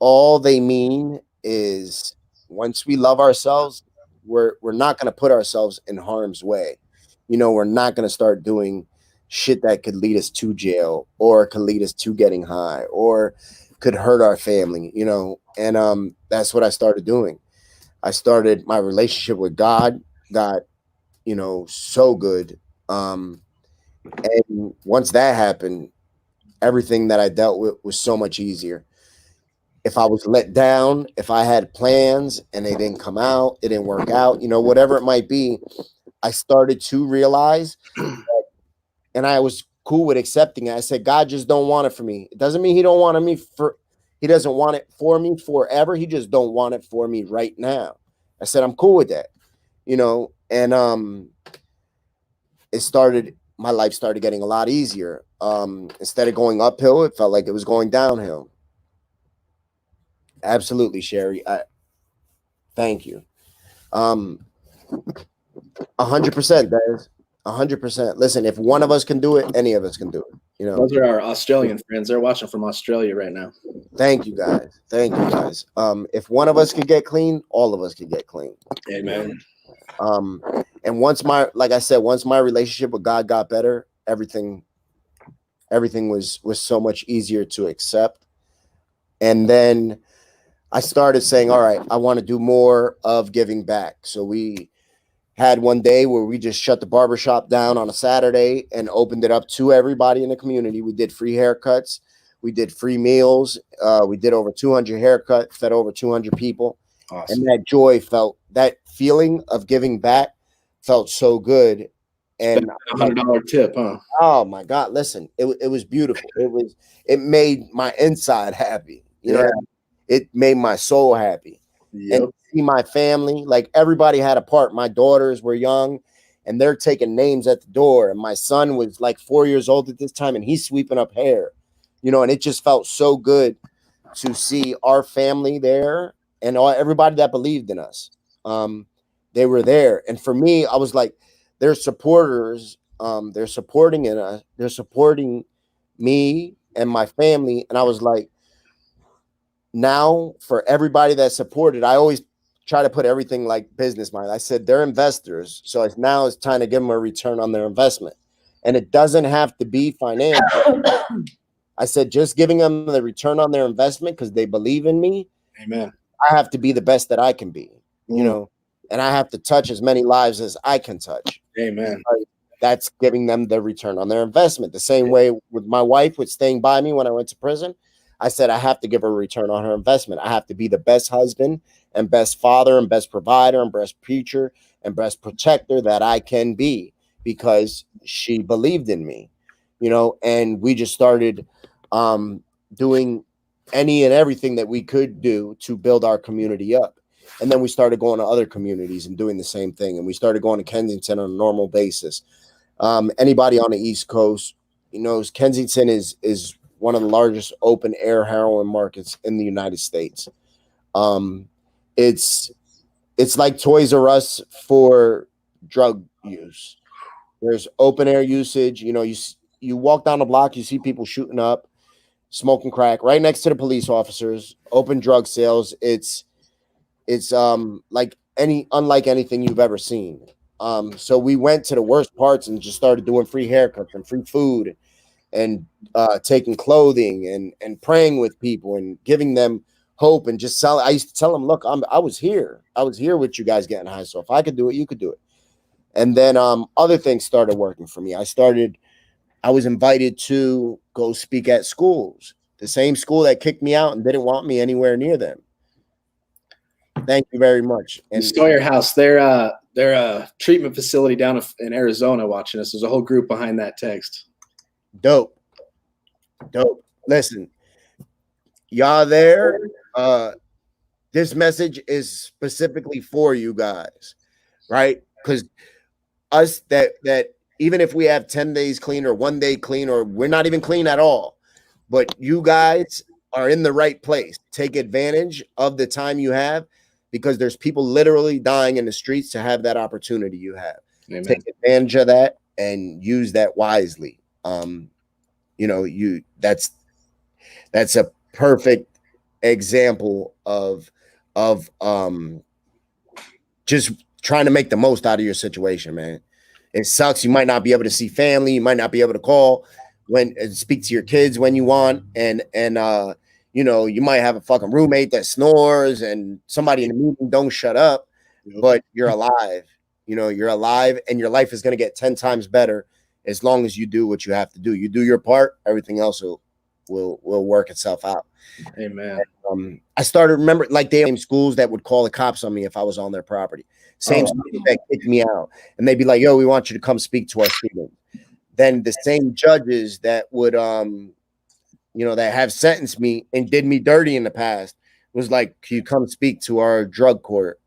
All they mean is, once we love ourselves, we're not going to put ourselves in harm's way. We're not going to start doing shit that could lead us to jail, or could lead us to getting high, or could hurt our family, and that's what I started doing. I started my relationship with God, got, so good. And once that happened, everything that I dealt with was so much easier. If I was let down, if I had plans and they didn't come out, it didn't work out, whatever it might be, I started to realize, and I was cool with accepting it. I said, God just don't want it for me. It doesn't mean he don't want he doesn't want it for me forever. He just don't want it for me right now. I said, I'm cool with that, and my life started getting a lot easier. Instead of going uphill, it felt like it was going downhill. Absolutely, Sherry. Thank you. 100%, Dez. 100%. Listen, if one of us can do it, any of us can do it. Those are our Australian friends. They're watching from Australia right now. Thank you, guys. Thank you, guys. If one of us could get clean, all of us could get clean. Amen. And once my relationship with God got better, everything was so much easier to accept. And then I started saying, all right, I want to do more of giving back. So we had one day where we just shut the barbershop down on a Saturday and opened it up to everybody in the community. We did free haircuts. We did free meals. We did over 200 haircuts, fed over 200 people. Awesome. And that feeling of giving back felt so good. And $100 tip, huh? Oh my God. Listen, it was beautiful. It made my inside happy. It made my soul happy. Yep. And see my family, like, everybody had a part. My daughters were young and they're taking names at the door. And my son was like 4 years old at this time, and he's sweeping up hair, and it just felt so good to see our family there, and everybody that believed in us. They were there. And for me, I was like, they're supporters. They're supporting us. They're supporting me and my family. And I was like, now for everybody that supported, I always try to put everything like business mind. I said, they're investors. So now it's time to give them a return on their investment. And it doesn't have to be financial. I said, just giving them the return on their investment because they believe in me. Amen. I have to be the best that I can be, and I have to touch as many lives as I can touch. Amen. That's giving them the return on their investment. The same way with my wife, with staying by me when I went to prison. I said, I have to give her a return on her investment. I have to be the best husband and best father and best provider and best preacher and best protector that I can be, because she believed in me, and we just started doing any and everything that we could do to build our community up. And then we started going to other communities and doing the same thing. And we started going to Kensington on a normal basis. Anybody on the East Coast, knows Kensington is one of the largest open air heroin markets in the United States. It's like Toys R Us for drug use. There's open air usage. you walk down the block, you see people shooting up, smoking crack right next to the police officers, open drug sales. It's like unlike anything you've ever seen. So we went to the worst parts and just started doing free haircuts and free food and taking clothing and praying with people and giving them hope and just sell. I used to tell them, look, I was here with you guys getting high. So if I could do it, you could do it. And then other things started working for me. I was invited to go speak at schools, the same school that kicked me out and didn't want me anywhere near them. Thank you very much. And Sawyer House, they're a treatment facility down in Arizona watching us. There's a whole group behind that text. Dope. Listen, y'all there. This message is specifically for you guys, right? Because us that even if we have 10 days clean or 1 day clean, or we're not even clean at all, but you guys are in the right place. Take advantage of the time you have, because there's people literally dying in the streets to have that opportunity you have. Amen. Take advantage of that and use that wisely. That's a perfect example of just trying to make the most out of your situation, man. It sucks. You might not be able to see family. You might not be able to call and speak to your kids when you want. And you might have a fucking roommate that snores and somebody in the meeting don't shut up, but you're alive. You're alive, and your life is going to get 10 times better as long as you do what you have to do. You do your part, everything else will work itself out. Amen. And, I started remember like they have schools that would call the cops on me if I was on their property. Same schools that kicked me out, and they'd be like, "Yo, we want you to come speak to our students." Then the same judges that would that have sentenced me and did me dirty in the past was like, "Can you come speak to our drug court?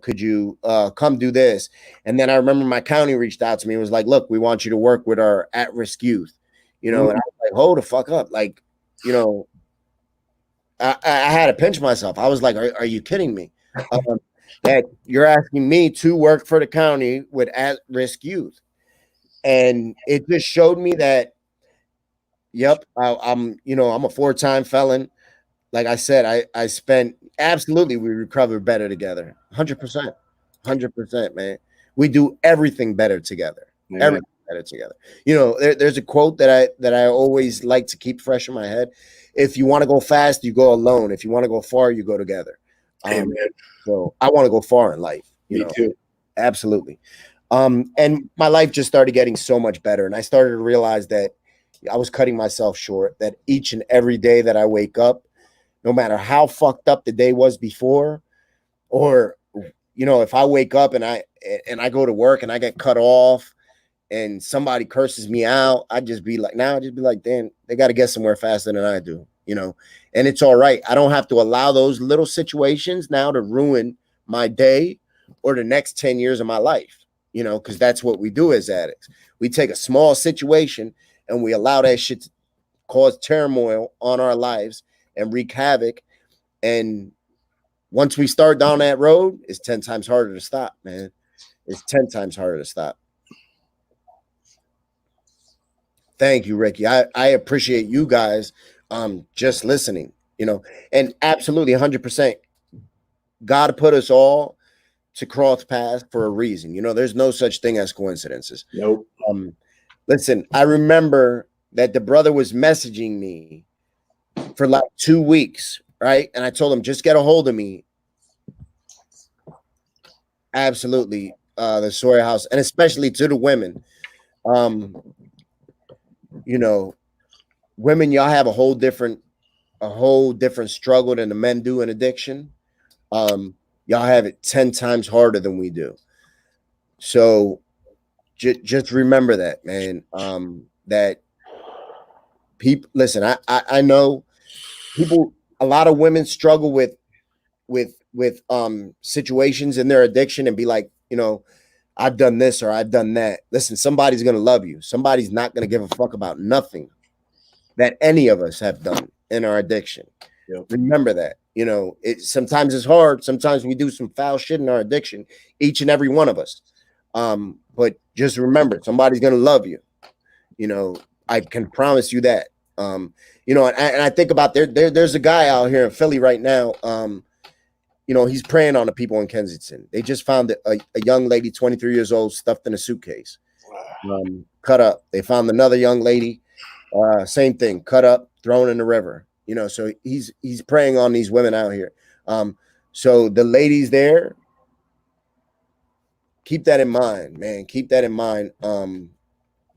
Could you come do this?" And then I remember my county reached out to me and was like, "Look, we want you to work with our at-risk youth." And I was like, "Hold the fuck up!" Like, I had to pinch myself. I was like, "Are you kidding me? That you're asking me to work for the county with at-risk youth?" And it just showed me that, yep, I'm a 4-time felon. Like I said, I spent we recover better together. 100%, man. We do everything better together. Amen. Everything better together. There's a quote that I always like to keep fresh in my head. If you want to go fast, you go alone. If you want to go far, you go together. So I want to go far in life. Me too. Absolutely. And my life just started getting so much better. And I started to realize that I was cutting myself short, that each and every day that I wake up, no matter how fucked up the day was before, or, if I wake up and I go to work and I get cut off and somebody curses me out, I'd just be like, damn, they got to get somewhere faster than I do, and it's all right. I don't have to allow those little situations now to ruin my day or the next 10 years of my life, because that's what we do as addicts. We take a small situation and we allow that shit to cause turmoil on our lives and wreak havoc. And once we start down that road, it's 10 times harder to stop, man. It's 10 times harder to stop. Thank you, Ricky. I appreciate you guys just listening, and absolutely 100%. God put us all to cross paths for a reason. There's no such thing as coincidences. Nope. Listen, I remember that the brother was messaging me for like 2 weeks, right? And I told him, just get a hold of me. Absolutely. The Sawyer House, and especially to the women. Women, y'all have a whole different struggle than the men do in addiction. Y'all have it 10 times harder than we do. So just remember that, man. That people listen. I know people. A lot of women struggle with situations in their addiction and be like, I've done this or I've done that. Listen, somebody's gonna love you. Somebody's not gonna give a fuck about nothing that any of us have done in our addiction. Yep. Remember that. Sometimes it's hard. Sometimes we do some foul shit in our addiction. Each and every one of us. But just remember, somebody's gonna love you. You know, I can promise you that. You know, and I think about there's a guy out here in Philly right now. You know, he's preying on the people in Kensington. They just found a young lady, 23 years old, stuffed in a suitcase, cut up. They found another young lady, same thing, cut up, thrown in the river. You know, so he's preying on these women out here. So the ladies there, keep that in mind, man. Keep that in mind.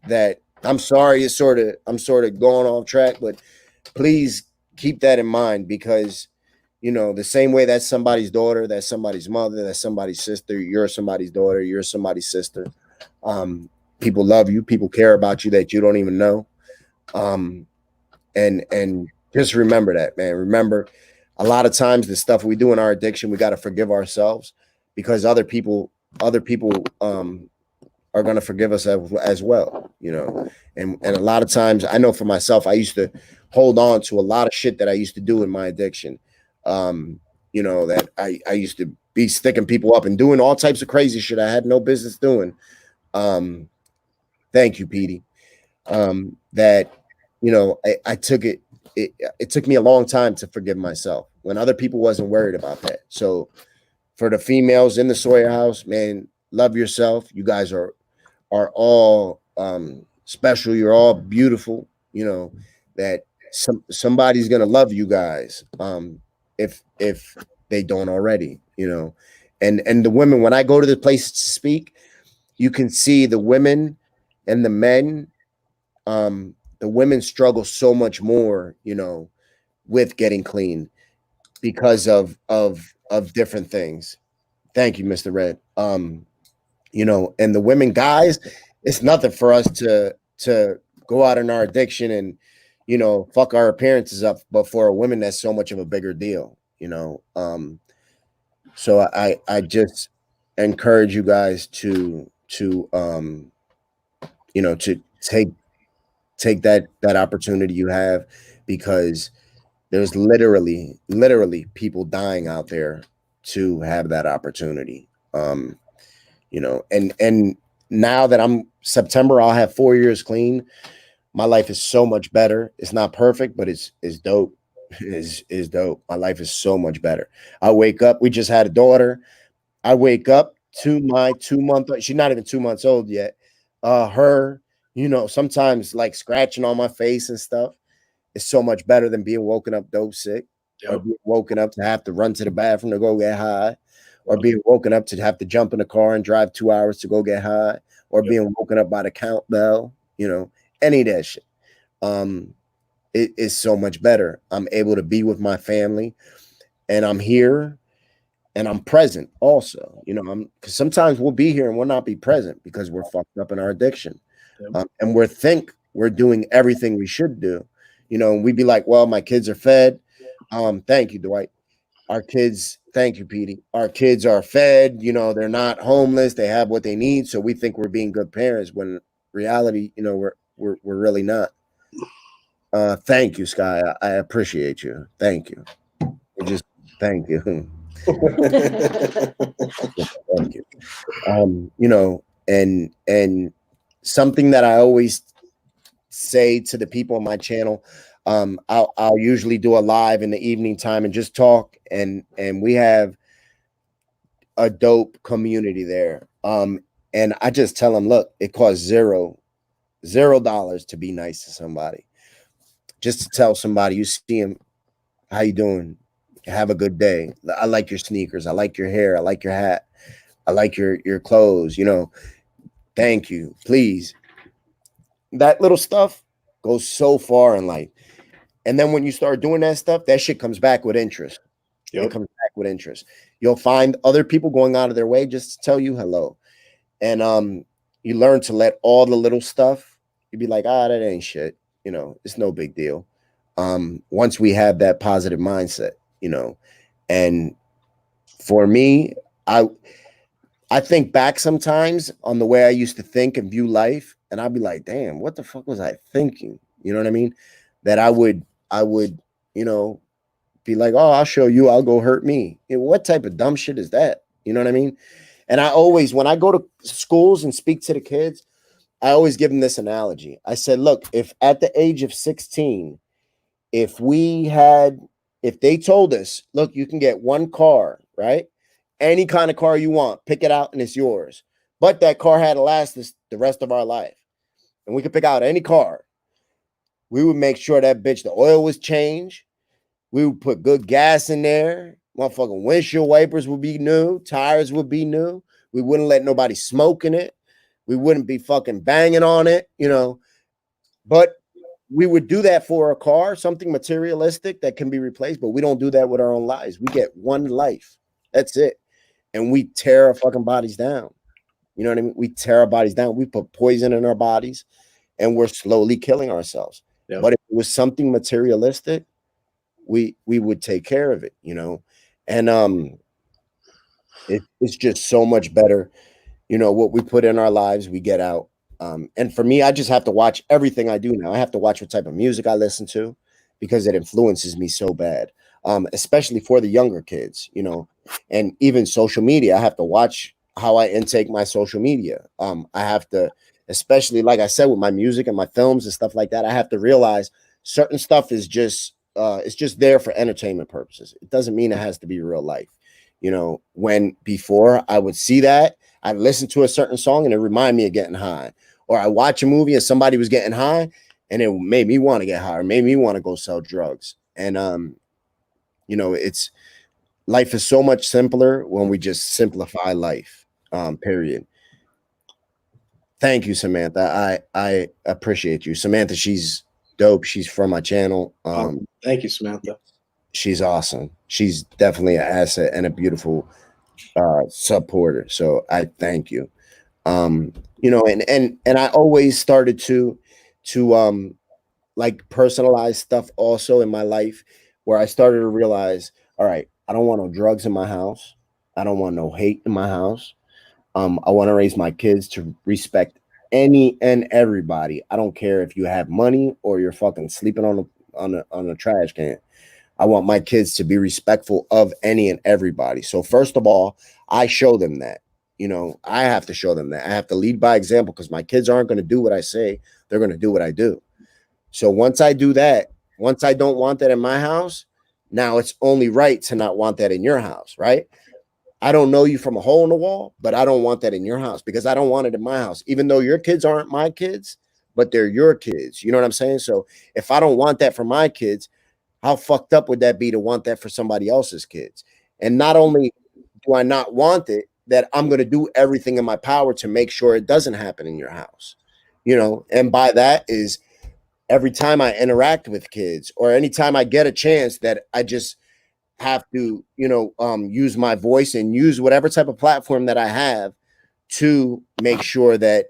That I'm sorry, I'm sort of going off track, but please keep that in mind, because you know, the same way that's somebody's daughter, that's somebody's mother, that's somebody's sister, you're somebody's daughter, you're somebody's sister. People love you, people care about you that you don't even know. And just remember that, man. Remember, a lot of times the stuff we do in our addiction, we got to forgive ourselves, because other people are going to forgive us as well, you know. And a lot of times, I know for myself, I used to hold on to a lot of shit that I used to do in my addiction. You know, that I used to be sticking people up and doing all types of crazy shit I had no business doing. Thank you, Petey. That, you know, I took it took me a long time to forgive myself when other people wasn't worried about that. So for the females in the Sawyer house, man, love yourself. You guys are all special. You're all beautiful. You know, that somebody's gonna love you guys if they don't already, you know. And the women, when I go to the places to speak, you can see the women and the men. The women struggle so much more, you know, with getting clean because of different things. Thank you, Mr. Red. You know, and the women, guys, it's nothing for us to go out in our addiction and, you know, fuck our appearances up, but for a woman, that's so much of a bigger deal, you know. So I just encourage you guys to you know, to take that opportunity you have, because there's literally people dying out there to have that opportunity. You know, and now that I'm September, I'll have 4 years clean. My life is so much better. It's not perfect, but it's dope. Is dope. My life is so much better. I wake up. We just had a daughter. I wake up to my 2 month. She's not even 2 months old yet. Her, you know, sometimes like scratching on my face and stuff is so much better than being woken up dope sick, or being woken up to have to run to the bathroom to go get high, or being woken up to have to jump in the car and drive 2 hours to go get high, or being woken up by the count bell, you know, any of that shit. It is so much better. I'm able to be with my family, and I'm here, and I'm present also. You know, because sometimes we'll be here and we'll not be present because we're fucked up in our addiction. And we think we're doing everything we should do. You know, and we'd be like, well, my kids are fed. Thank you, Dwight. Our kids, thank you, Petey. Our kids are fed, you know, they're not homeless, they have what they need. So we think we're being good parents, when in reality, you know, we're really not. Thank you, Sky. I appreciate you. Thank you. Just thank you. Thank you. You know, and something that I always say to the people on my channel, I'll usually do a live in the evening time and just talk, and we have a dope community there. And I just tell them, look, it costs $0 to be nice to somebody. Just to tell somebody, you see him, how you doing? Have a good day. I like your sneakers. I like your hair. I like your hat. I like your clothes. You know, thank you. Please. That little stuff goes so far in life. And then when you start doing that stuff, that shit comes back with interest. It comes back with interest. You'll find other people going out of their way just to tell you hello. And you learn to let all the little stuff, you'd be like, that ain't shit. You know, it's no big deal. Once we have that positive mindset, you know. And for me, I think back sometimes on the way I used to think and view life, and I'd be like, damn, what the fuck was I thinking? You know what I mean? That I would, you know, be like, oh, I'll show you, I'll go hurt me. You know, what type of dumb shit is that? You know what I mean? And I always, when I go to schools and speak to the kids, I always give them this analogy. I said, look, if at the age of 16, if they told us, look, you can get one car, right? Any kind of car you want, pick it out and it's yours. But that car had to last us the rest of our life. And we could pick out any car. We would make sure that bitch, the oil was changed. We would put good gas in there. Motherfucking windshield wipers would be new. Tires would be new. We wouldn't let nobody smoke in it. We wouldn't be fucking banging on it, you know. But we would do that for a car, something materialistic that can be replaced. But we don't do that with our own lives. We get one life. That's it. And we tear our fucking bodies down. You know what I mean? We tear our bodies down. We put poison in our bodies and we're slowly killing ourselves. Yep. But if it was something materialistic, we would take care of it, you know. And it's just so much better, you know, what we put in our lives, we get out. And for me, I just have to watch everything I do now. I have to watch what type of music I listen to because it influences me so bad, especially for the younger kids, you know, and even social media. I have to watch how I intake my social media. I have to, especially like I said, with my music and my films and stuff like that, I have to realize certain stuff is just, it's just there for entertainment purposes. It doesn't mean it has to be real life. You know, when before I would see that, I'd listen to a certain song and it remind me of getting high. Or I watch a movie and somebody was getting high and it made me want to get high or made me want to go sell drugs. And, you know, life is so much simpler when we just simplify life, period. Thank you, Samantha. I appreciate you. Samantha, she's dope. She's from my channel. Thank you, Samantha. She's awesome. She's definitely an asset and a beautiful supporter. So I thank you. You know, and I always started to like personalize stuff also in my life where I started to realize, all right, I don't want no drugs in my house. I don't want no hate in my house. I want to raise my kids to respect any and everybody. I don't care if you have money or you're fucking sleeping on a trash can. I want my kids to be respectful of any and everybody. So first of all, I show them that. You know, I have to show them that. I have to lead by example because my kids aren't going to do what I say. They're going to do what I do. So once I do that, once I don't want that in my house, now it's only right to not want that in your house, right? I don't know you from a hole in the wall, but I don't want that in your house because I don't want it in my house, even though your kids aren't my kids, but they're your kids. You know what I'm saying? So if I don't want that for my kids, how fucked up would that be to want that for somebody else's kids? And not only do I not want it, that I'm going to do everything in my power to make sure it doesn't happen in your house, you know? And by that is every time I interact with kids or anytime I get a chance that I just have to, you know, use my voice and use whatever type of platform that I have to make sure that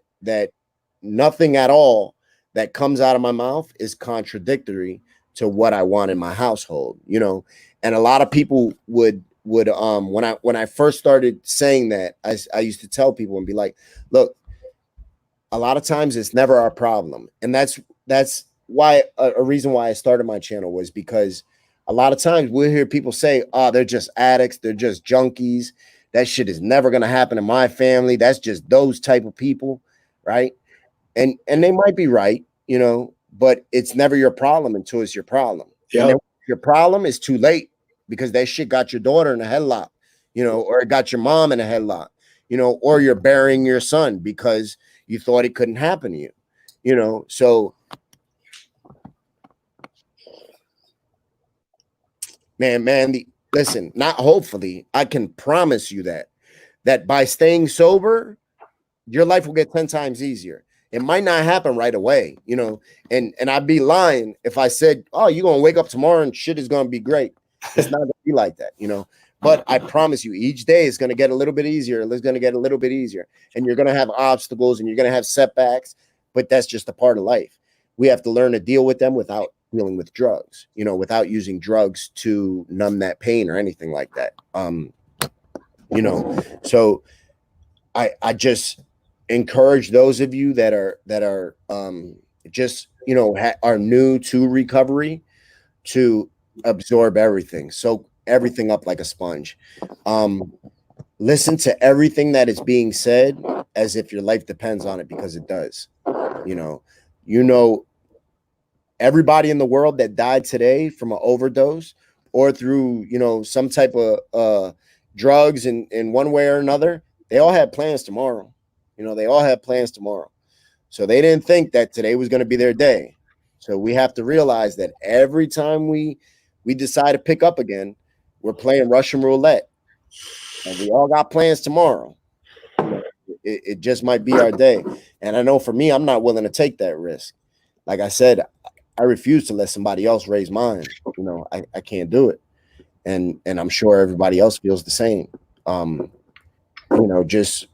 nothing at all that comes out of my mouth is contradictory to what I want in my household, you know. And a lot of people would when I first started saying that, I used to tell people and be like, look, a lot of times it's never our problem. And that's why a reason why I started my channel was because a lot of times we'll hear people say, oh, they're just addicts, they're just junkies. That shit is never going to happen in my family. That's just those type of people, right? And they might be right, you know, but it's never your problem until it's your problem. Yep. And then your problem is too late because that shit got your daughter in a headlock, you know, or it got your mom in a headlock, you know, or you're burying your son because you thought it couldn't happen to you, you know. So listen, not hopefully, I can promise you that by staying sober, your life will get 10 times easier. It might not happen right away, you know, and I'd be lying if I said, oh, you're going to wake up tomorrow and shit is going to be great. It's not going to be like that, you know, but I promise you each day is going to get a little bit easier. It's going to get a little bit easier and you're going to have obstacles and you're going to have setbacks, but that's just a part of life. We have to learn to deal with them without dealing with drugs, you know, without using drugs to numb that pain or anything like that. You know, so I just encourage those of you that are just, you know, are new to recovery to absorb everything, soak everything up like a sponge. Listen to everything that is being said as if your life depends on it, because it does. You know, everybody in the world that died today from an overdose or through, some type of drugs in one way or another, they all had plans tomorrow. They all had plans tomorrow. So they didn't think that today was going to be their day. So we have to realize that every time we decide to pick up again, we're playing Russian roulette. And we all got plans tomorrow. It just might be our day. And I know for me, I'm not willing to take that risk. Like I said, I refuse to let somebody else raise mine. I can't do it. And I'm sure everybody else feels the same. Just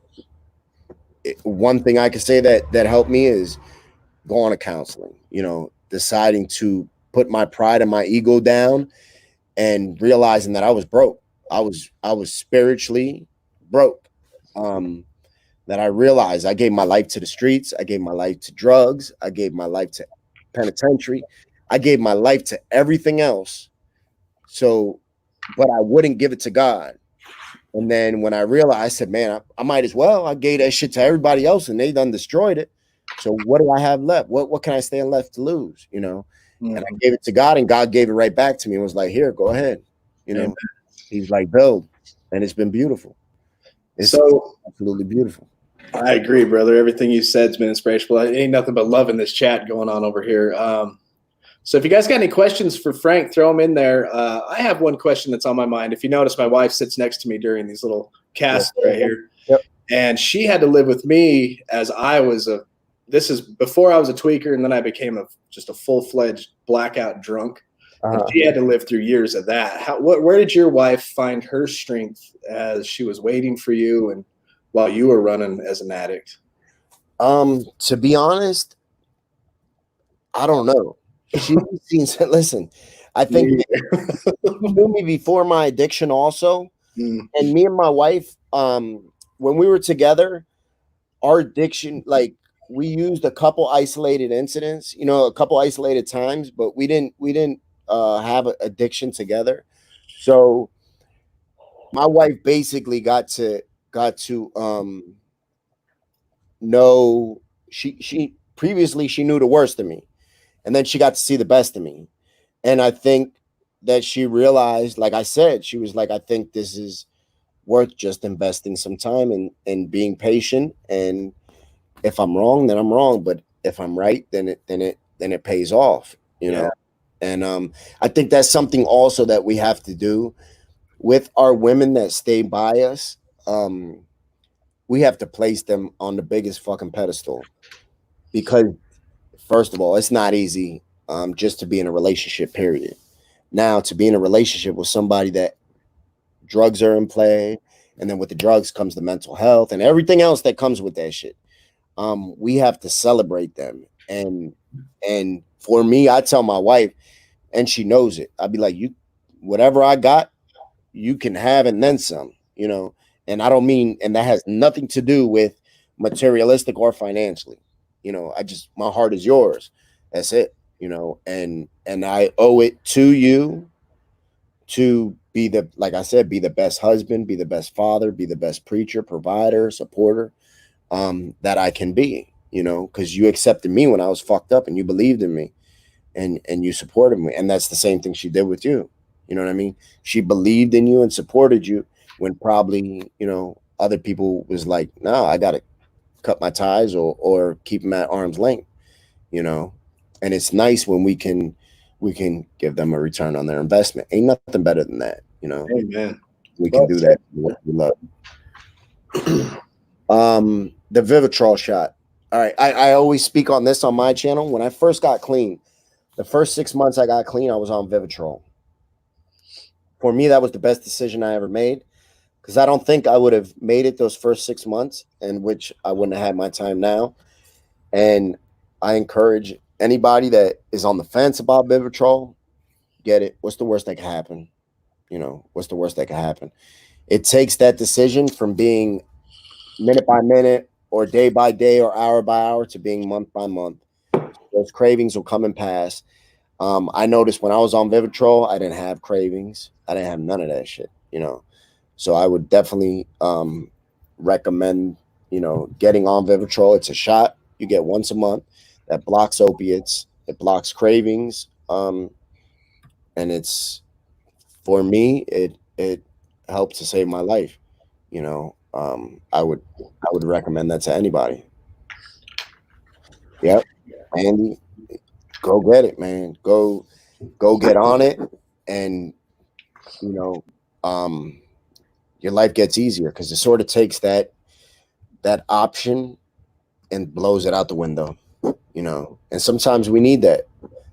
one thing I can say that helped me is going to counseling, deciding to put my pride and my ego down and realizing that I was broke. I was spiritually broke. That I realized I gave my life to the streets. I gave my life to drugs. I gave my life to penitentiary. I gave my life to everything else. So, but I wouldn't give it to God. And then when I realized, I said, man, I might as well. I gave that shit to everybody else and they done destroyed it. So what do I have left? What can I stand left to lose? And I gave it to God and God gave it right back to me and was like, here, go ahead. He's like, build. And it's been beautiful. It's so absolutely beautiful. I agree, brother. Everything you said's been inspirational. Ain't nothing but love in this chat going on over here. So if you guys got any questions for Frank, throw them in there. I have one question that's on my mind. If you notice, my wife sits next to me during these little casts right here. Yep. And she had to live with me as I was this is before I was a tweaker, and then I became just a full-fledged blackout drunk. And she had to live through years of that. Where did your wife find her strength as she was waiting for you and while you were running as an addict? To be honest, I don't know. She seems, listen, I think she knew me before my addiction also. And me and my wife, when we were together, our addiction, like we used a couple isolated incidents, a couple isolated times, but we didn't have an addiction together. So my wife basically got to know she previously she knew the worst of me, and then she got to see the best of me. And I think that she realized, like I said, she was like, I think this is worth just investing some time and being patient. And if I'm wrong, then I'm wrong. But if I'm right, then it pays off, you know. And I think that's something also that we have to do with our women that stay by us. We have to place them on the biggest fucking pedestal, because first of all, it's not easy just to be in a relationship, period. Now, to be in a relationship with somebody that drugs are in play, and then with the drugs comes the mental health and everything else that comes with that shit. We have to celebrate them. And for me, I tell my wife, and she knows it, I'd be like, you, whatever I got, you can have and then some, you know. And I don't mean, and that has nothing to do with materialistic or financially, you know. My heart is yours. That's it, you know. And I owe it to you to be the, like I said, be the best husband, be the best father, be the best preacher, provider, supporter that I can be, you know, because you accepted me when I was fucked up and you believed in me and you supported me. And that's the same thing she did with you. You know what I mean? She believed in you and supported you when probably, you know, other people was like, no, I got to cut my ties or keep them at arm's length, you know. And it's nice when we can give them a return on their investment. Ain't nothing better than that, you know. Amen. We can do that. What we love. The Vivitrol shot. All right. I always speak on this on my channel. When I first got clean, the first 6 months I got clean, I was on Vivitrol. For me, that was the best decision I ever made, because I don't think I would have made it those first 6 months, in which I wouldn't have had my time now. And I encourage anybody that is on the fence about Vivitrol, get it. What's the worst that can happen? You know, what's the worst that can happen? It takes that decision from being minute by minute or day by day or hour by hour to being month by month. Those cravings will come and pass. I noticed when I was on Vivitrol, I didn't have cravings. I didn't have none of that shit, you know. So I would definitely recommend, you know, getting on Vivitrol. It's a shot you get once a month. that blocks opiates, it blocks cravings, and it's, for me, it helped to save my life. You know, I would recommend that to anybody. Yep, Andy, go get it, man. Go get on it, and you know, um, your life gets easier because it sort of takes that option and blows it out the window. You know, and sometimes we need that.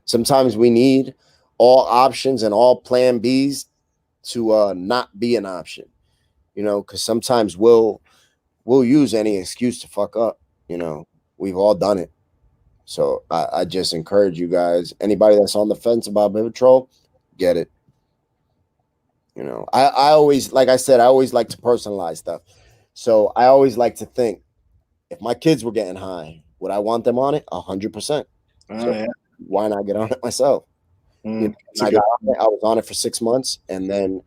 Sometimes we need all options and all plan Bs to not be an option. You know, because sometimes we'll use any excuse to fuck up. You know, we've all done it. So I just encourage you guys, anybody that's on the fence about Vivitrol, get it. You know, I always, like I said, I always like to personalize stuff. So I always like to think, if my kids were getting high, would I want them on it? 100%. So yeah. why not get on it myself? You know, That's a I good got on it, I was on it for 6 months, and then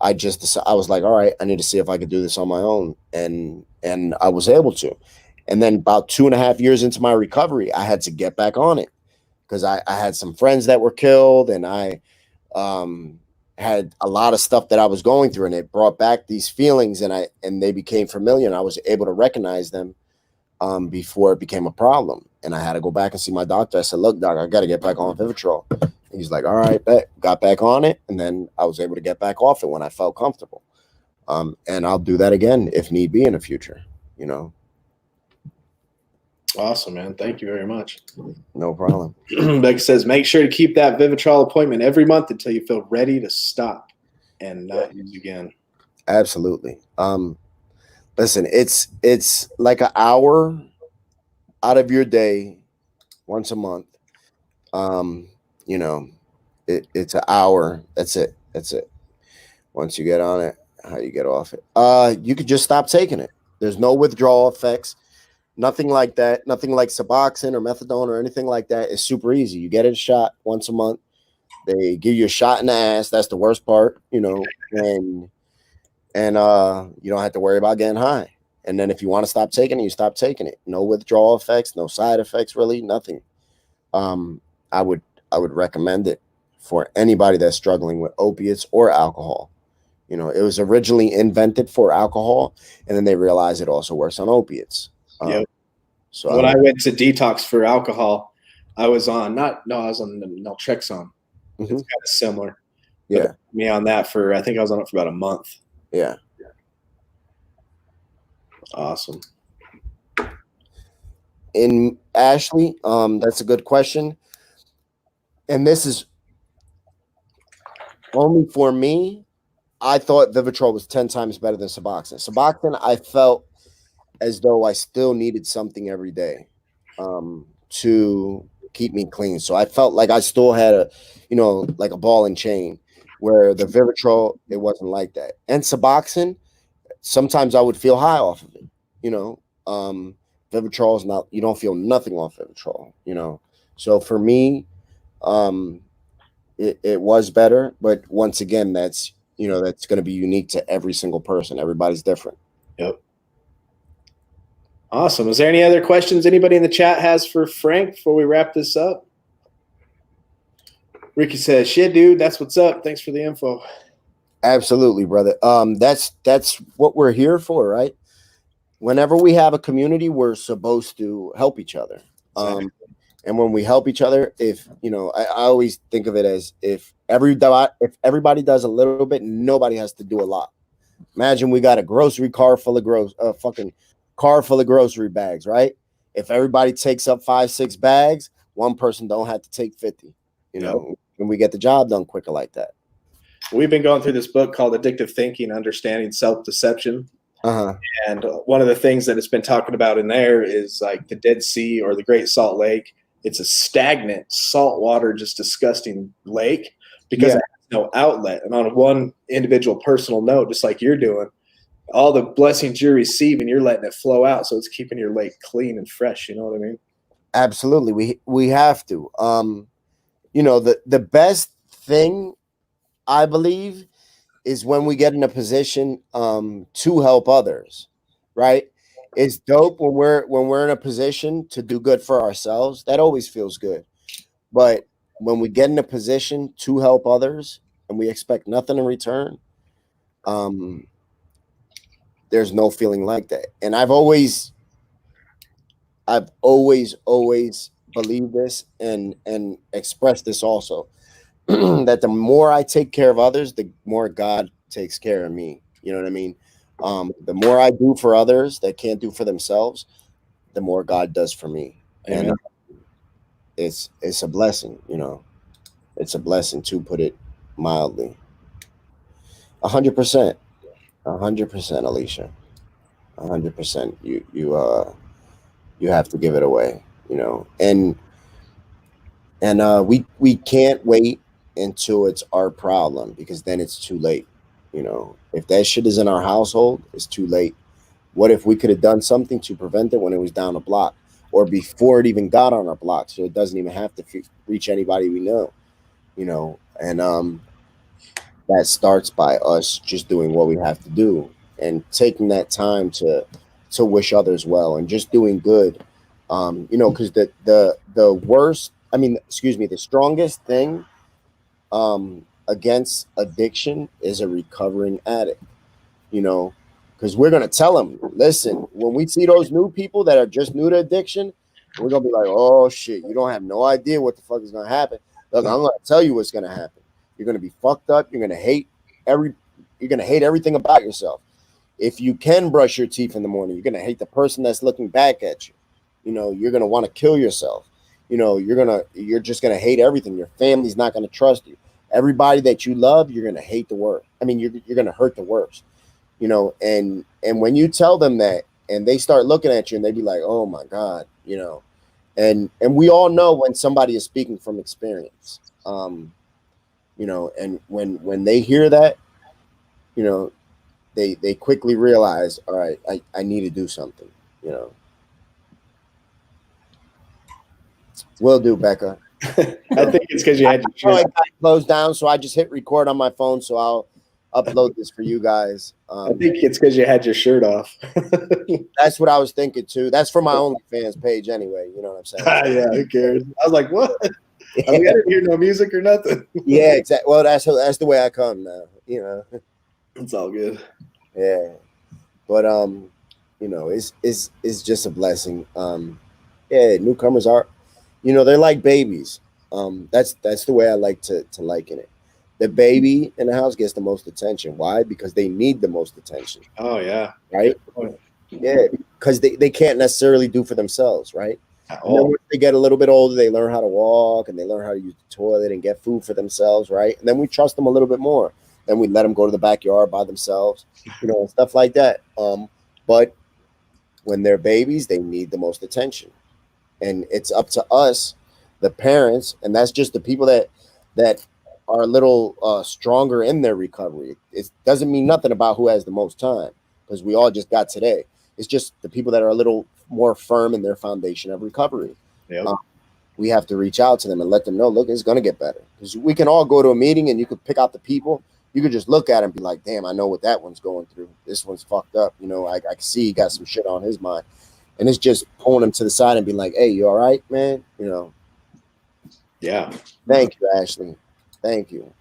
I was like, all right, I need to see if I could do this on my own, and I was able to. And then about 2.5 years into my recovery, I had to get back on it because I had some friends that were killed, and I had a lot of stuff that I was going through, and it brought back these feelings, and they became familiar, and I was able to recognize them before it became a problem. And I had to go back and see my doctor. I said, look, doc, I got to get back on Vivitrol. He's like, all right, bet. Got back on it, and then I was able to get back off it when I felt comfortable. And I'll do that again if need be in the future, you know. awesome, man. Thank you very much. No problem. Becky says, make sure to keep that Vivitrol appointment every month until you feel ready to stop and not use again. Absolutely. Listen, it's like an hour out of your day once a month. You know, it's an hour. That's it. Once you get on it, how you get off it. You could just stop taking it. There's no withdrawal effects. Nothing like that. Nothing like Suboxone or methadone or anything like that. It's super easy. You get it a shot once a month. They give you a shot in the ass. That's the worst part, you know, and you don't have to worry about getting high. And then if you want to stop taking it, you stop taking it. No withdrawal effects, no side effects, really, nothing. I would recommend it for anybody that's struggling with opiates or alcohol. You know, it was originally invented for alcohol, and then they realized it also works on opiates. Yep. So when I went to detox for alcohol, I was on I was on the naltrexone. It's kind of similar. Yeah. Me on that for, I think I was on it for about a month. Yeah. Awesome. In Ashley, that's a good question. And this is only for me. I thought Vivitrol was 10 times better than Suboxone. Suboxone, I felt as though I still needed something every day to keep me clean. So I felt like I still had a, you know, like a ball and chain, where the Vivitrol, it wasn't like that. And Suboxone, sometimes I would feel high off of it, you know. Vivitrol is not, you don't feel nothing off Vivitrol, you know. So for me, it was better, but once again, that's, you know, that's going to be unique to every single person. Everybody's different. Yep. Awesome. Is there any other questions anybody in the chat has for Frank before we wrap this up? Ricky says, shit, dude, that's what's up. Thanks for the info. Absolutely, brother. That's what we're here for, right? Whenever we have a community, we're supposed to help each other. Exactly. And when we help each other, if, you know, I always think of it as if everybody does a little bit, nobody has to do a lot. Imagine we got a grocery car full of fucking car full of grocery bags, right? If everybody takes up 5-6 bags, one person don't have to take 50, you know, and we get the job done quicker like that. We've been going through this book called Addictive Thinking, Understanding Self-Deception. And one of the things that it's been talking about in there is like the Dead Sea or the Great Salt Lake. It's a stagnant, saltwater, just disgusting lake because it has no outlet. And on one individual personal note, just like you're doing, all the blessings you're receiving, you're letting it flow out. So it's keeping your lake clean and fresh. You know what I mean? Absolutely. We have to. You know, the best thing, I believe, is when we get in a position to help others, right? it's dope when we're in a position to do good for ourselves. That always feels good. But when we get in a position to help others and we expect nothing in return, um, there's no feeling like that. And I've always believed this and expressed this also, that the more I take care of others, the more God takes care of me. You know what I mean? The more I do for others that can't do for themselves, the more God does for me. Amen. And it's a blessing, you know. It's a blessing, to put it mildly. 100%, 100%, Alicia. 100%. You have to give it away, you know. And we can't wait until it's our problem, because then it's too late. You know, if that shit is in our household, it's too late. What if we could have done something to prevent it when it was down a block, or before it even got on our block, so it doesn't even have to reach anybody we know, you know? And that starts by us just doing what we have to do and taking that time to wish others well and just doing good. You know, because the worst, I mean, excuse me, the strongest thing against addiction is a recovering addict, you know, because we're going to tell them, listen, when we see those new people that are just new to addiction, we're going to be like, oh shit, you don't have no idea what the fuck is going to happen. Look, I'm going to tell you what's going to happen. You're going to be fucked up. You're going to hate everything about yourself. If you can brush your teeth in the morning, you're going to hate the person that's looking back at you. You know, you're going to want to kill yourself. You know, you're just going to hate everything. Your family's not going to trust you. Everybody that you love, you're going to hate the worst. I mean, you're going to hurt the worst, you know, and when you tell them that and they start looking at you and they be like, oh my God, you know, and we all know when somebody is speaking from experience, you know, and when they hear that, you know, they quickly realize, all right, I need to do something, you know. Will do, Becca. I think it's because you had your I shirt. got closed down, so I just hit record on my phone, so I'll upload this for you guys. I think it's because you had your shirt off. That's what I was thinking too. That's for my OnlyFans page anyway. You know what I'm saying? Yeah, who cares? I was like, what? I mean, I didn't hear no music or nothing. Yeah, exactly. Well, that's the way I come now. You know. It's all good. Yeah, but you know, it's just a blessing. Yeah, newcomers are, you know, they're like babies. That's the way I like to liken it. The baby in the house gets the most attention. Why? Because they need the most attention. Oh yeah. Right? Yeah, because they can't necessarily do for themselves, right? And then once they get a little bit older, they learn how to walk and they learn how to use the toilet and get food for themselves, right? And then we trust them a little bit more. Then we let them go to the backyard by themselves, you know, and stuff like that. But when they're babies, they need the most attention. And it's up to us, the parents, and that's just the people that are a little stronger in their recovery. It doesn't mean nothing about who has the most time, because we all just got today. It's just the people that are a little more firm in their foundation of recovery. Yep. We have to reach out to them and let them know, look, it's going to get better. Because we can all go to a meeting and you could pick out the people. You could just look at it and be like, damn, I know what that one's going through. This one's fucked up. You know, I can see he got some shit on his mind. And it's just pulling him to the side and being like, hey, you all right, man? You know. Yeah. Thank you, Ashley. Thank you.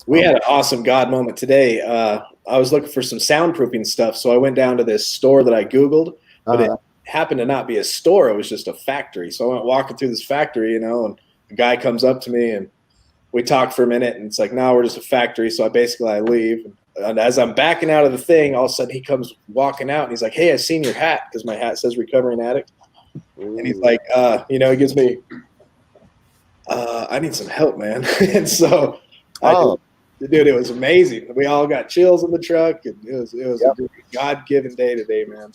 We had an awesome God moment today. I was looking for some soundproofing stuff, so I went down to this store that I Googled, but it happened to not be a store. It was just a factory. So I went walking through this factory, you know, and a guy comes up to me and we talk for a minute, and it's like, no, we're just a factory. So I leave. And as I'm backing out of the thing, all of a sudden he comes walking out and he's like, hey, I seen your hat, because my hat says recovering addict. Ooh. And he's like, you know, he gives me, I need some help, man. And so dude, it was amazing. We all got chills in the truck, and it was a God-given day today, man.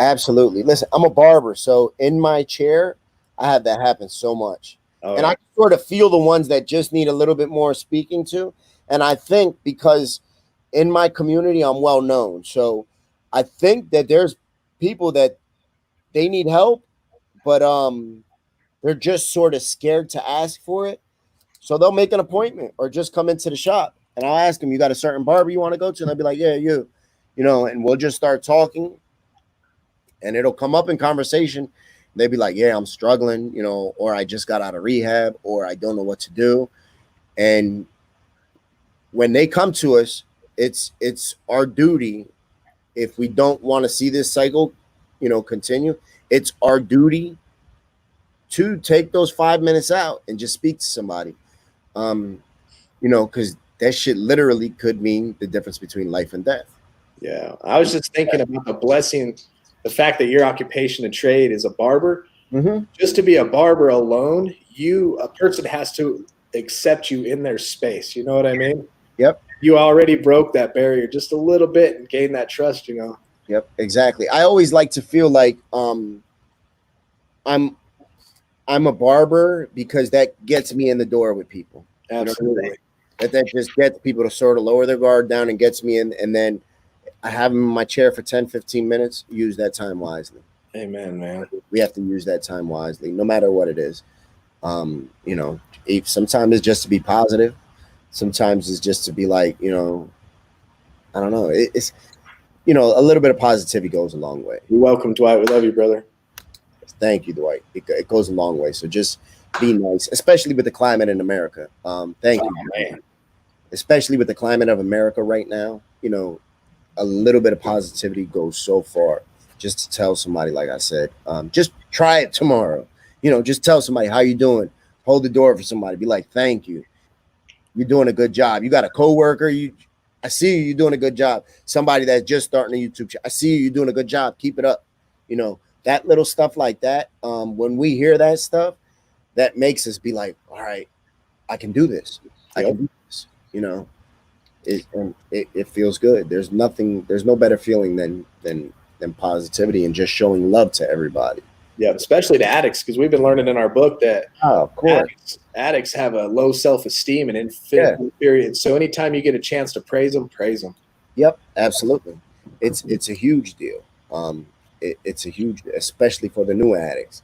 Absolutely. Listen, I'm a barber, so in my chair, I have that happen so much. Oh, and I sort of feel the ones that just need a little bit more speaking to. And I think because in my community, I'm well known. So I think that there's people that they need help, but they're just sort of scared to ask for it. So they'll make an appointment or just come into the shop, and I'll ask them, you got a certain barber you want to go to? And they'll be like, yeah, you know, and we'll just start talking. and it'll come up in conversation. They'd be like, yeah, I'm struggling, you know, or I just got out of rehab, or I don't know what to do. And when they come to us, it's our duty. If we don't want to see this cycle, you know, continue, it's our duty to take those 5 minutes out and just speak to somebody. You know, because that shit literally could mean the difference between life and death. Yeah. I was just thinking about the blessing, the fact that your occupation and trade is a barber. Mm-hmm. Just to be a barber alone, a person has to accept you in their space. You know what I mean? Yep. You already broke that barrier just a little bit and gained that trust, you know? Yep, exactly. I always like to feel like I'm a barber because that gets me in the door with people. Absolutely. You know, that just gets people to sort of lower their guard down and gets me in, and then I have them in my chair for 10, 15 minutes. Use that time wisely. Amen, man. We have to use that time wisely, no matter what it is. You know, sometimes it's just to be positive. Sometimes it's just to be like, you know, I don't know. It's, you know, a little bit of positivity goes a long way. You're welcome, Dwight. We love you, brother. Thank you, Dwight. It goes a long way. So just be nice, especially with the climate in America. Thank you, man. Especially with the climate of America right now, you know, a little bit of positivity goes so far. Just to tell somebody, like I said, just try it tomorrow. You know, just tell somebody, how you doing? Hold the door for somebody. Be like, thank you. You're doing a good job. You got a coworker. I see you. You're doing a good job. Somebody that's just starting a YouTube channel. I see you. You're doing a good job. Keep it up. You know, that little stuff like that. When we hear that stuff, that makes us be like, all right, I can do this. I can do this. You know, it feels good. There's no better feeling than positivity and just showing love to everybody. Yeah, especially to addicts, because we've been learning in our book that of course addicts have a low self-esteem and inferior. So anytime you get a chance to praise them, praise them. Yep, absolutely. It's a huge deal. It's a huge, especially for the new addicts,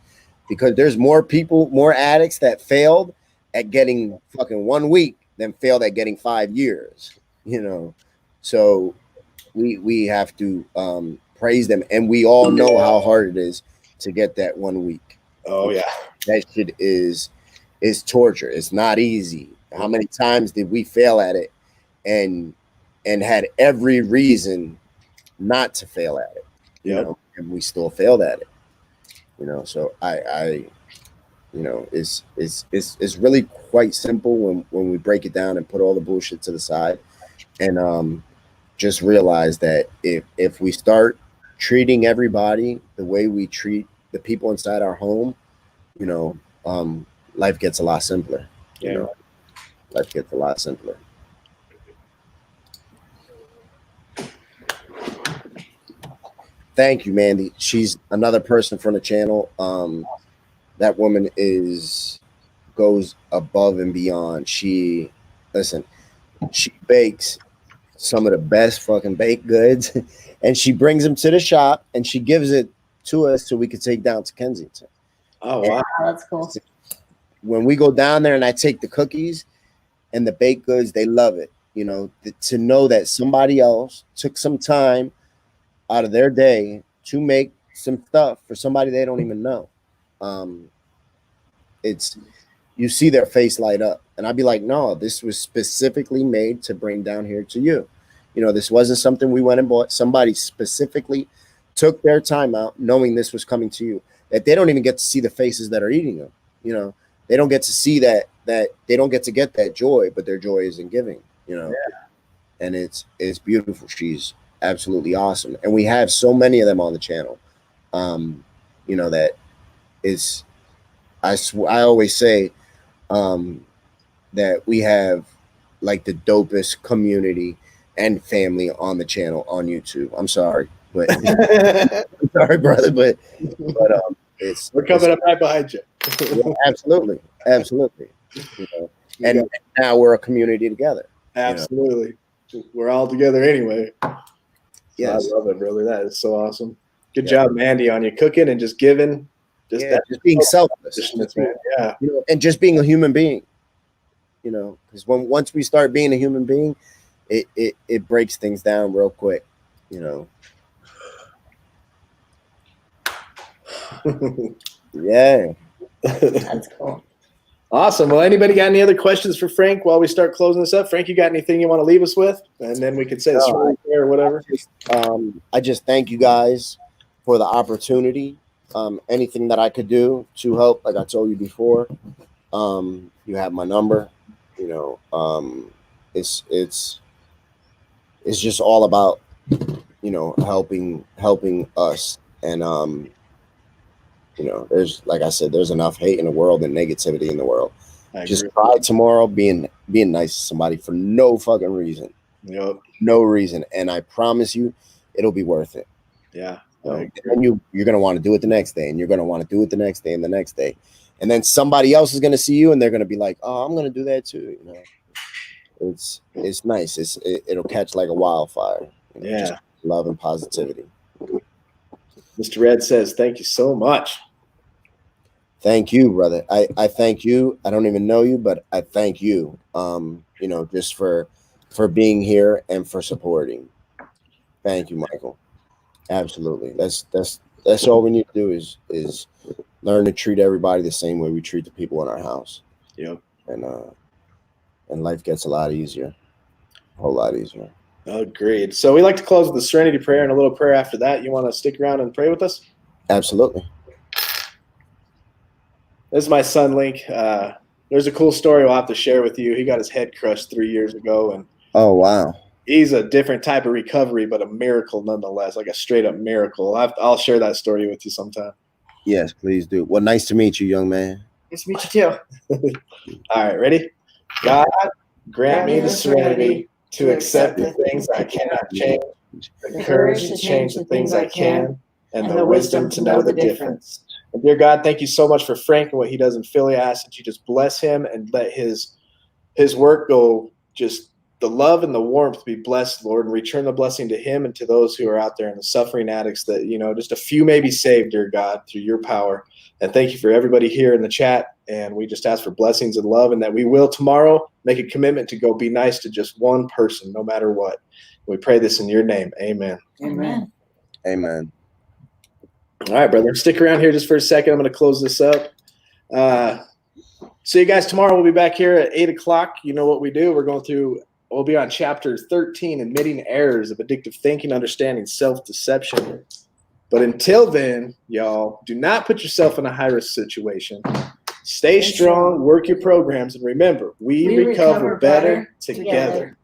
because there's more addicts that failed at getting fucking 1 week than failed at getting 5 years. You know, so we have to praise them, and we all know how hard it is to get that 1 week. Oh yeah, that shit is torture. It's not easy. How many times did we fail at it and had every reason not to fail at it, you know, and we still failed at it, you know? So I you know, it's really quite simple when we break it down and put all the bullshit to the side, and just realize that if we start treating everybody the way we treat the people inside our home, you know, life gets a lot simpler. You know, life gets a lot simpler. Thank you, Mandy. She's another person from the channel. That woman goes above and beyond. She bakes some of the best fucking baked goods, and she brings them to the shop and she gives it to us so we could take down to Kensington. Oh wow, that's cool. When we go down there and I take the cookies and the baked goods, they love it. You know, to know that somebody else took some time out of their day to make some stuff for somebody they don't even know. You see their face light up, and I'd be like, no, this was specifically made to bring down here to you. You know, this wasn't something we went and bought. Somebody specifically took their time out knowing this was coming to you, that they don't even get to see the faces that are eating them. You know, they don't get to see that they don't get to get that joy, but their joy is in giving, you know. And it's beautiful. She's absolutely awesome, and we have so many of them on the channel. You know, that is, I always say that we have like the dopest community and family on the channel on YouTube. I'm sorry, but I'm sorry, brother, but we're coming up right behind you. Yeah, absolutely. You know, and now we're a community together. Absolutely. You know? We're all together anyway. Yes. I love it, brother. That is so awesome. Good job, Mandy, on you cooking and just giving. Just being selfless, man. Yeah. You know, and just being a human being. You know, because once we start being a human being, it breaks things down real quick. You know. Yeah. That's cool. Awesome. Well, anybody got any other questions for Frank while we start closing this up? Frank, you got anything you want to leave us with? And then we could say the story there or whatever. I just thank you guys for the opportunity. Anything that I could do to help, like I told you before, you have my number. You know, it's just all about, you know, helping us. And you know, there's, like I said, there's enough hate in the world and negativity in the world. Just try tomorrow being nice to somebody for no fucking reason. Yep. No reason. And I promise you, it'll be worth it. Yeah. And you're going to want to do it the next day, and you're going to want to do it the next day and the next day. And then somebody else is going to see you and they're going to be like, oh, I'm going to do that too. You know, it's nice. It'll catch like a wildfire. You know, just love and positivity. Mr. Red says, thank you so much. Thank you, brother. I thank you. I don't even know you, but I thank you. You know, just for being here and for supporting. Thank you, Michael. Absolutely. That's all we need to do is learn to treat everybody the same way we treat the people in our house. Yep. And life gets a lot easier. A whole lot easier. Agreed. So we like to close with the Serenity Prayer and a little prayer after that. You want to stick around and pray with us? Absolutely. This is my son, Link. There's a cool story we'll have to share with you. He got his head crushed 3 years ago, and oh wow, he's a different type of recovery, but a miracle nonetheless, like a straight up miracle. I'll share that story with you sometime. Yes, please do. Well, nice to meet you, young man. Nice to meet you too. All right, ready? God, grant me the serenity to accept the things I cannot change, the courage to change the things I can, and the wisdom to know the difference. And dear God, thank you so much for Frank and what he does in Philly. I ask that you just bless him and let his work go, just the love and the warmth be blessed, Lord, and return the blessing to him and to those who are out there and the suffering addicts that, you know, just a few may be saved, dear God, through your power. And thank you for everybody here in the chat. And we just ask for blessings and love, and that we will tomorrow make a commitment to go be nice to just one person, no matter what. We pray this in your name. Amen. Amen. Amen. All right, brother. Stick around here just for a second. I'm going to close this up. See you guys tomorrow. We'll be back here at 8 o'clock. You know what we do. We'll be on chapter 13, Admitting Errors of Addictive Thinking, Understanding Self-Deception. But until then, y'all, do not put yourself in a high-risk situation. Stay strong, work your programs, and remember, we recover better together.